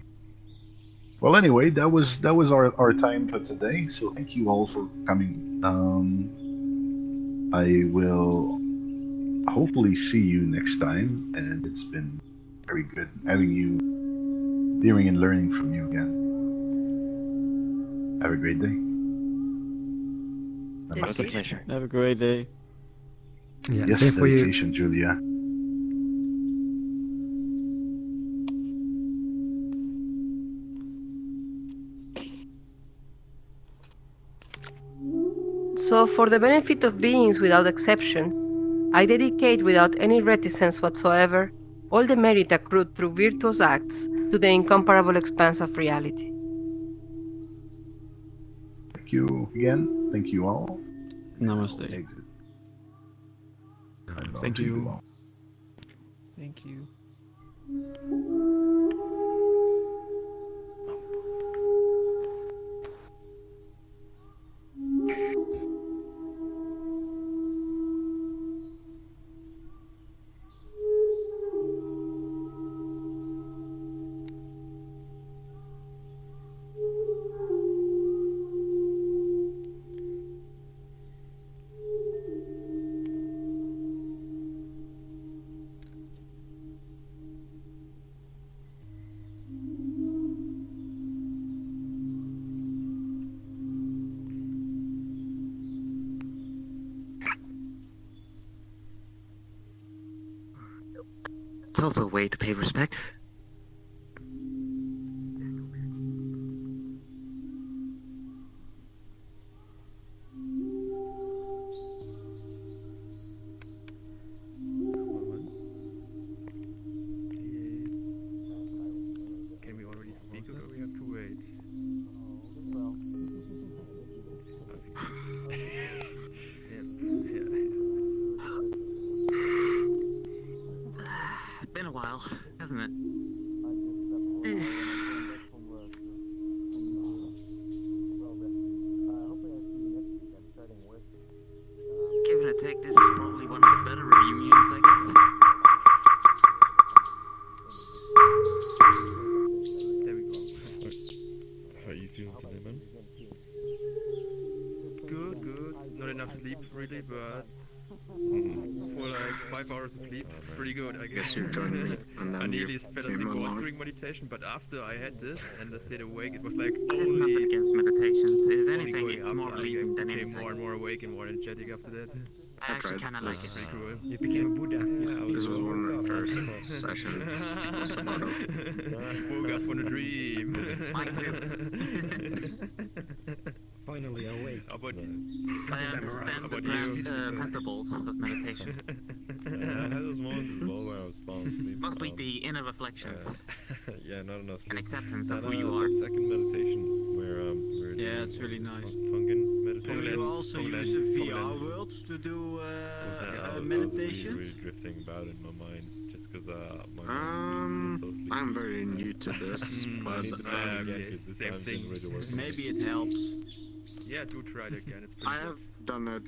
Well, anyway, that was our time for today. So thank you all for coming. I will hopefully see you next time, and it's been very good having you, hearing and learning from you again. Have a great day. Take It's a care. pleasure. Have a great day. Yeah, Yes, same for you. dedication, Julia. So, for the benefit of beings without exception, I dedicate without any reticence whatsoever all the merit accrued through virtuous acts to the incomparable expanse of reality. Thank you again. Thank you all. Namaste. Exit. I love Thank you. all. Thank you. It's also a way to pay respect. Can we already speak or do we have to wait? It's been a while, hasn't it? Give it a take, this is probably one of the better reunions, I guess. There we go. How you feeling today, man? Good. Not enough sleep really, but for like 5 hours of sleep, pretty good, I guess. Guess you joined me, and I then nearly you fell came asleep once along. during meditation, but after I had this and I stayed awake, it was like There's nothing only against meditations. If only anything, going it's up. more Like, relieving I than became anything. more and more awake and more energetic after that. I actually tried kinda like this. it. Pretty cool. You became a Buddha. This was one of my first sessions. It was about Woke up from a dream. Mine too. Finally awake. How about you? I understand the about you? principles of meditation. I had those moments as well where I was falling asleep. Mostly the inner reflections Yeah, not enough and sleep. acceptance of That, who you that are. second meditation where we were Yeah, doing, it's really nice. Tongan meditation. Do you also use a VR world to do I was meditations? really drifting about in my mind just because my mind was so sleepy. I'm very new to this, I but need to try it again because this same time's thing. been really working. Maybe it helps. Yeah, do try it again. It's I pretty have done it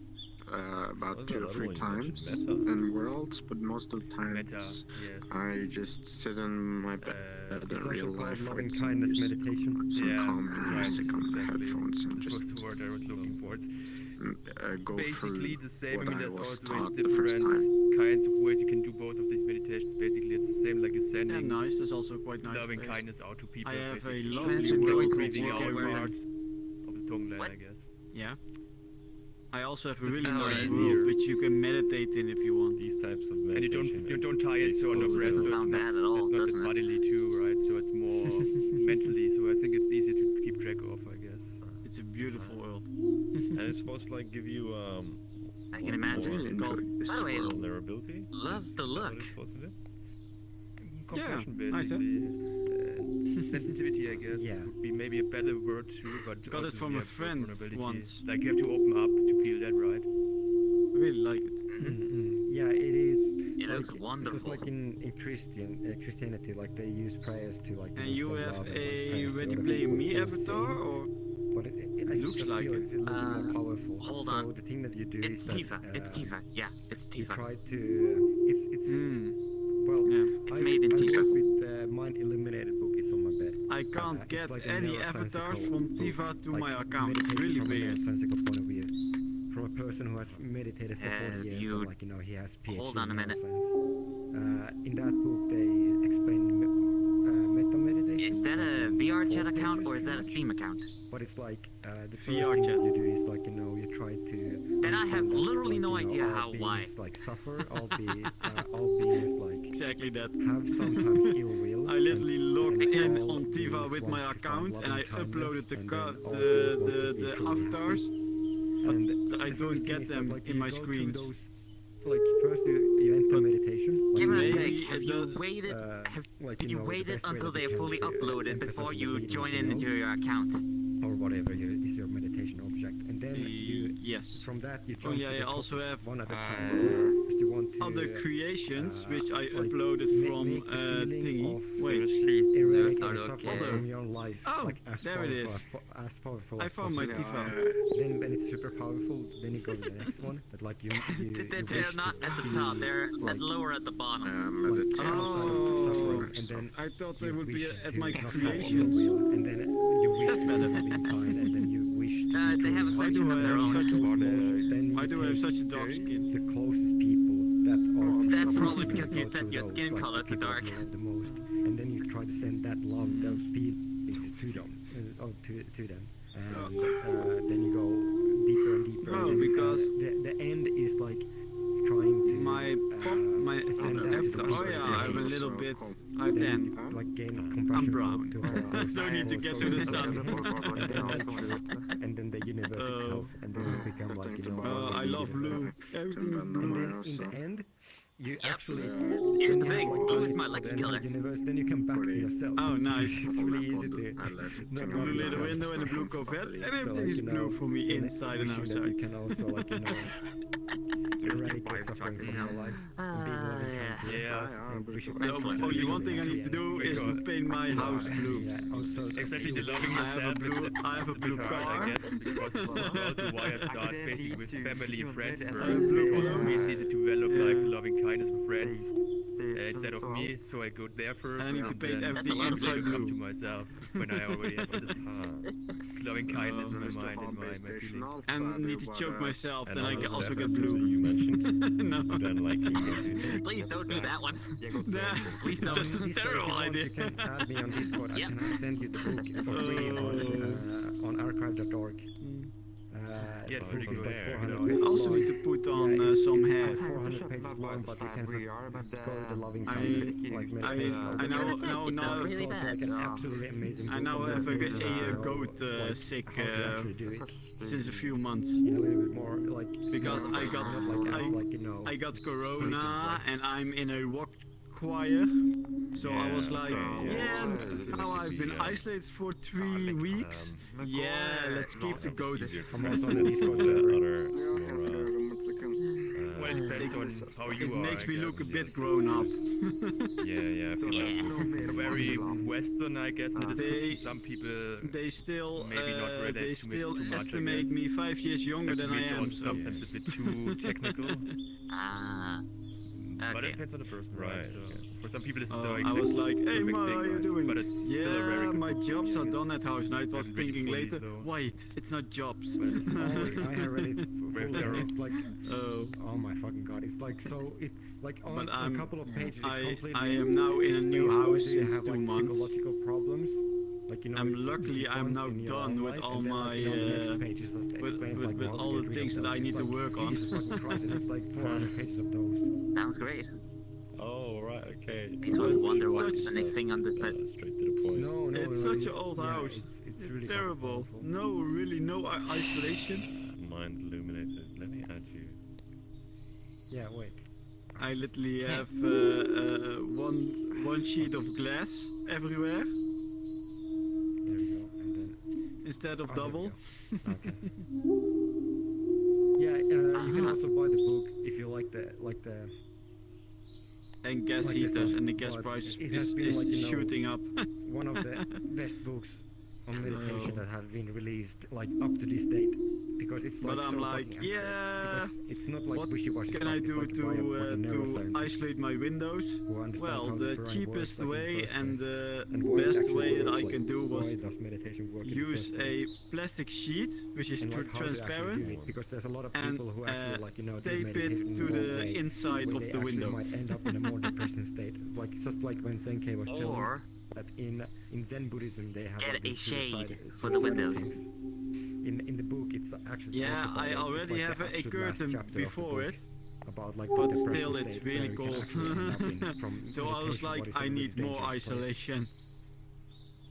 about What 2 or was that 3 other one you mentioned? times Meta? in Worlds, but most of the Meta, times yes. I just sit in my bed It's in also real called life loving with some kindness music, meditation. some Yeah, calming right, music on the exactly. headphones and This just was the word I was looking for. It's go basically through the same. I what mean, I there's was always taught the first different time. kinds of ways you can do both of these meditations. Basically, it's the same like you're Yeah, sending nice. That's also quite nice. loving place. kindness out to people. I have a basically. lovely Imagine You're going world to breathing work out where part the- of the Tonglen, What? I guess. Yeah. I also have a It's really more nice easier. world which you can meditate in if you want. These types of And you meditation. don't tie it to on the Ooh, breath, doesn't so sound it's not, bad at all, it's not doesn't it? bodily too, right? So it's more mentally. So I think it's easier to keep track of, I guess. It's a beautiful world. And it's supposed to like give you I can imagine. Really enjoy this By the way, world. vulnerability. love Is the that look. what it's supposed to do? Compassion, nice, huh? basically. Sensitivity, I guess, Yeah. would be maybe a better word too, but Got it also from yeah, a friend vulnerability. once. Like you have to open up to feel that, right? I really like it. Yeah, it is. It looks Because wonderful. like in Christianity, like they use prayers to like. And you send have love and, like, a prayers to Ready other Player people Me for avatar, sin. or But I looks just like feel it. it's a little bit more powerful. Hold so on. the thing that you do It's is that, Tifa. It's Tifa. Yeah, it's you Tifa. try to. It's Hmm. well. Yeah. It's made in I Tifa. work with the Mind Illuminated book. It's on my bed. I It's can't get like a any avatars neurosensical from book, Tifa to like my account. It's meditation really from a weird. neurosensical point of view. From a person who has meditated for 40 Have years, you- and like he has PhD Hold on a in minute. neuroscience. In that book, they explain metta meditation. Is that a like, VR in chat 4 account pages or is that a pretty Steam much. account? But it's like the first VR thing chat. you do is like you try to. Then I have understand that, literally like, no idea all how, why. beings, like suffer, all beings like Exactly that. have sometimes ill will. I literally logged and in all on Tifa beings with want my to find account and I loving kindness, uploaded the and ca- then all beings want to be the truly avatars, happy. And I the don't first get thing is them that, like, in you my go through screens. those, like first you enter But meditation. Like, Give it a maybe take. it Have you does- waited? like, Have you the waited best way until that you they're can fully to uploaded emphasize before the you reading join of the into notes, your account? or whatever is your meditation object, and then you Yes. from that you jump Only to I the also topics have one at a time. First you want to other creations which I like, uploaded from make the feeling thingy. of Wait, erratic Are and you suffering okay? from your life, Oh, like as there it powerful is. as powerful I as found my possible. Tifa. Then when it's super powerful, then you go to the next one. That like you They're wish not to at the be, top. They're like, lower at the bottom. like outside of suffering, Oh, and then I thought they you would be wish at to my not follow your creations. will, and then you wish That's to be better. loving kind, and then you wish to be They have a truly Why section do of I their have own. such those emotions, then Why you do I have take such a dark skin? the closest people that are to That's you, probably and because then you go set through your those, skin like, color the to people dark. you love the most, and then you try to send that love, those feelings to them, to them, and then you go deeper and deeper. No, and then, because the end is like trying to my send that to the oh people yeah, that I'm you a hate. little bit. I Then tan. you, like, gain I'm compassion brown. to all those Don't need to get to the sun. and then nature, and then the universe itself, and then you become like I love blue. Everything is and blue. then in the end, you actually. Here's the when you thing, have, like, blue is the my lucky end of killer. the universe, then you come back to yourself. Oh, nice. It's really easy to not Blue love little yourself. window and a blue Corvette, and So, everything is blue for me inside and wishing that outside. you can also, like, eradicate suffering from your life and being loving kind to yourself. And wish you The only one thing I need to do is to paint my house blue. Yeah, also Especially the loving I have a yourself. blue- it's I have a bit blue hard, car. I guess, because it's also why I start basically with family and friends have first. blue Because balloons. it's easy to develop Yeah. like loving kindness with friends instead of me. So I go there first. I need to and paint then everything later inside come blue. to myself when I already have this loving kindness in my mind and my feelings. And need to choke myself, then I all can those also get efforts blue. that you mentioned, No. you then like into Please don't do that one. Please That's don't. a terrible idea. You can add me on Discord. Yep. I can send you the book for free on archive.org. Yes, the very book is good. like Yeah, 400 you pages Also long. need to put on Yeah, some it's hair. 400 pages long, but you can just go to the loving I- kindness, like, meditation. I now It's not now really It's also, bad. like, an absolutely amazing I book now on have a meditation, goat like, sick how to actually do it since a few months. in a little bit more, like, Because small I ways, got- not like I- as, like, I got corona and I'm in a rock choir. So I was like, now I've been isolated for 3 weeks. Yeah, let's keep the goats. easier to I'm also on translate the some of Discord the server. other more Well, it depends on how you It are. makes I me guess. look a bit grown up. Yeah, I feel like very Western, I guess, in the They- description. Some people They still, maybe not relate they to it still too much, I estimate guess. me 5 years younger And to than me I it's am. also So sometimes a bit too technical. Ah. But Okay. it depends on the person, right? Right, So okay. for some people, it's the I exact was like, hey perfect Ma, thing, how you right? doing? But it's still a very Yeah, good my book for jobs me, I are guess. done at house. And I was Haven't read it thinking fully, later, so- wait, it's not jobs. But it's I have read it very fully, and thorough. it's like, Oh. oh my fucking god, it's like so. It's like on But a I'm- couple of pages. I- it completely I am now in a new explains why house do you since have, 2 like, months. psychological problems. Like, you know, I'm you see luckily I'm once now in your done own with life, all and then, my like, you know, the next page is just explains like with how to all get the rid things of that I those. need It's to like, work on. Jesus fucking Christ, and it's like 400 pages of those. Sounds great. Oh, right, okay. In case you wonder what's such- the next thing on this list. Straight to the point. No, It's no, such an old yeah, house. It's It's really terrible. powerful. No, really, no isolation. Mind illuminated. Let me add you. Yeah, wait. I literally have one sheet of glass everywhere There we go, and then instead of there we double. go. Okay. Yeah, you can also buy the book if you like the And gas Like this heaters, one, and the gas but price it has is been, like, you know, shooting up. one of the best books on meditation No. that have been released like up to this date, because it's like But I'm so like, fucking accurate. yeah. Because it's not like What wishy-washy can stuff. I It's do like by a fucking to neuroscientist isolate my windows? who understands Well, how the brain cheapest works, like, in way first and place, the and why it best actually way that works, I like, can do was why does meditation work in the use first place, a plastic sheet which is and like how to actually transparent do it, because there's a lot of and people who actually like, you know, do tape it meditation in to the wrong the way, inside where of they the actually window. might end up in a more depressing state, like just like when Zenke was telling Or that in Zen Buddhism they have get like a these shade for the suicidal windows. things. In the book it's actually Yeah, talks about I it. It's already like have the a absolute last curtain chapter of the before book it, about like but the still depressive it's state really where you can cold. actually end up in from So I was meditation, like, what is I a really need more dangerous place. isolation.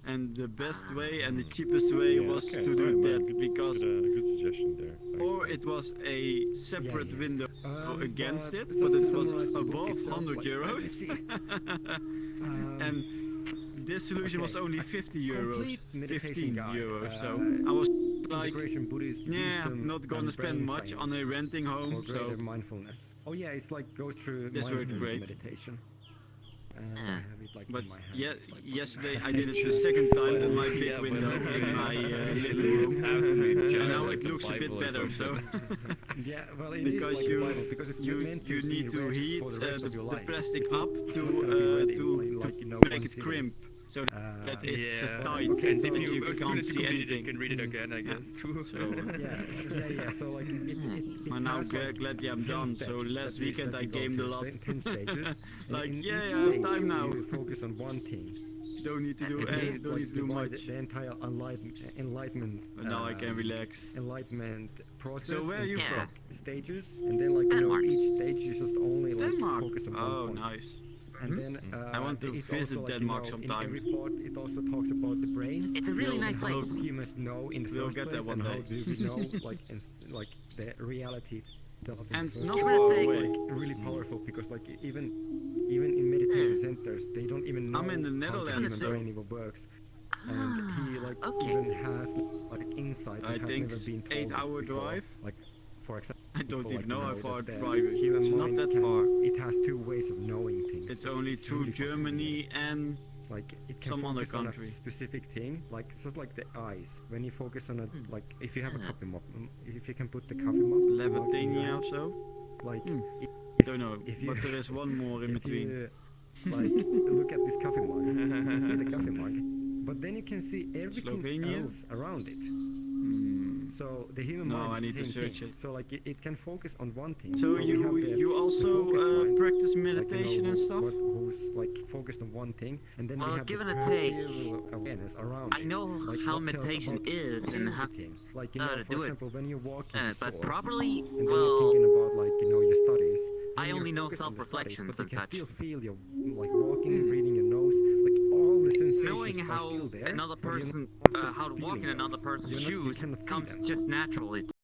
And the best way and the cheapest way Yeah, was okay, to alright, do man, that because good suggestion there. Thanks, or man. it was a separate yeah. window against But it, just but to it was summarize the book above itself, 100 like, euros. let's see. And this solution was okay, only 50 euros, complete meditation 15 guide, euros. So I was like, Integration Buddhism, yeah, wisdom, not gonna and spend brain much science on a renting for home. greater So mindfulness. Oh yeah, it's like goes through This worked mindfulness great. meditation. I Yeah. have it like but in my hand. yeah, It's like yesterday I did it the second time on my big Yeah, but- window in my living It room. has to be And giant now like it the looks a bit Bible or better. So something. yeah, well, it because is like you the Bible, because it's meant to you be need to read heat for the rest of your the life. plastic It's up not to gonna be read in, to like, you know, make one it sitting. crimp so that it's Yeah. tight Okay, And so if and you, you as soon can't as you see complete it, you anything. can read it again, I guess, too. So Yeah. So like it I'm now has, like, glad I'm 10 done. So steps last that you- weekend that I you go gamed a through, lot. 10 stages. and Like, in yeah, each I have stage, time now. You focus on one thing. Don't need to That's do good. And don't need to do divide much. the entire enlightenment. But now I can relax. Enlightenment process. So where are you into, from? like, stages, and then like, you know, Denmark. each stage you just only like Denmark. focus on one Oh, point. nice. And then I want to it visit also, like, Denmark you know, sometime. In every part, it also talks about the brain. It's a really We'll- nice How place. humans know in the We'll first get place, there one and how day. do we know like the reality itself in And the it's first not Give place. it a far take. away. Like really powerful, because like even in meditation centers they don't even know I'm in the how the Netherlands, human so- brain even works, and he like okay. even has like insight that I has think never been told 8-hour before. drive. Like for example, I don't like, even know how that far the drive is. human It's not mind that can- far. It has two ways of knowing things. It's only It's through really fucking Germany and like it can some other focus on country. a specific thing, like just like the eyes. When you focus on a like, if you have a coffee mug, if you can put the coffee mug in your Levatania or hand, so. like Don't know. if you- But there is one more in if between. you, like look at this coffee mug, you can see the coffee mug, but then you can see everything Slovenia? else around it. Hmm. So the human No, mind I is need the to same search thing. it. So like it can focus on one thing. So we have the you also focused mind, practice like, you know, meditation and stuff? who's like focused on one thing, and then Well, we have give the it a take. peripheral awareness around I it. know Like how what tells meditation about is and how, everything. Like, you how know, to for do it. example, when you're walking But before, properly, and then you're well, thinking about, like, you know, your studies. I then you're only know focused on the studies, self-reflections but and you can such. still feel your like walking, breathing your nose, like all the sensations knowing are how still there. another but you're person, not how to walk in feeling another those. person's You shoes cannot see comes them. just naturally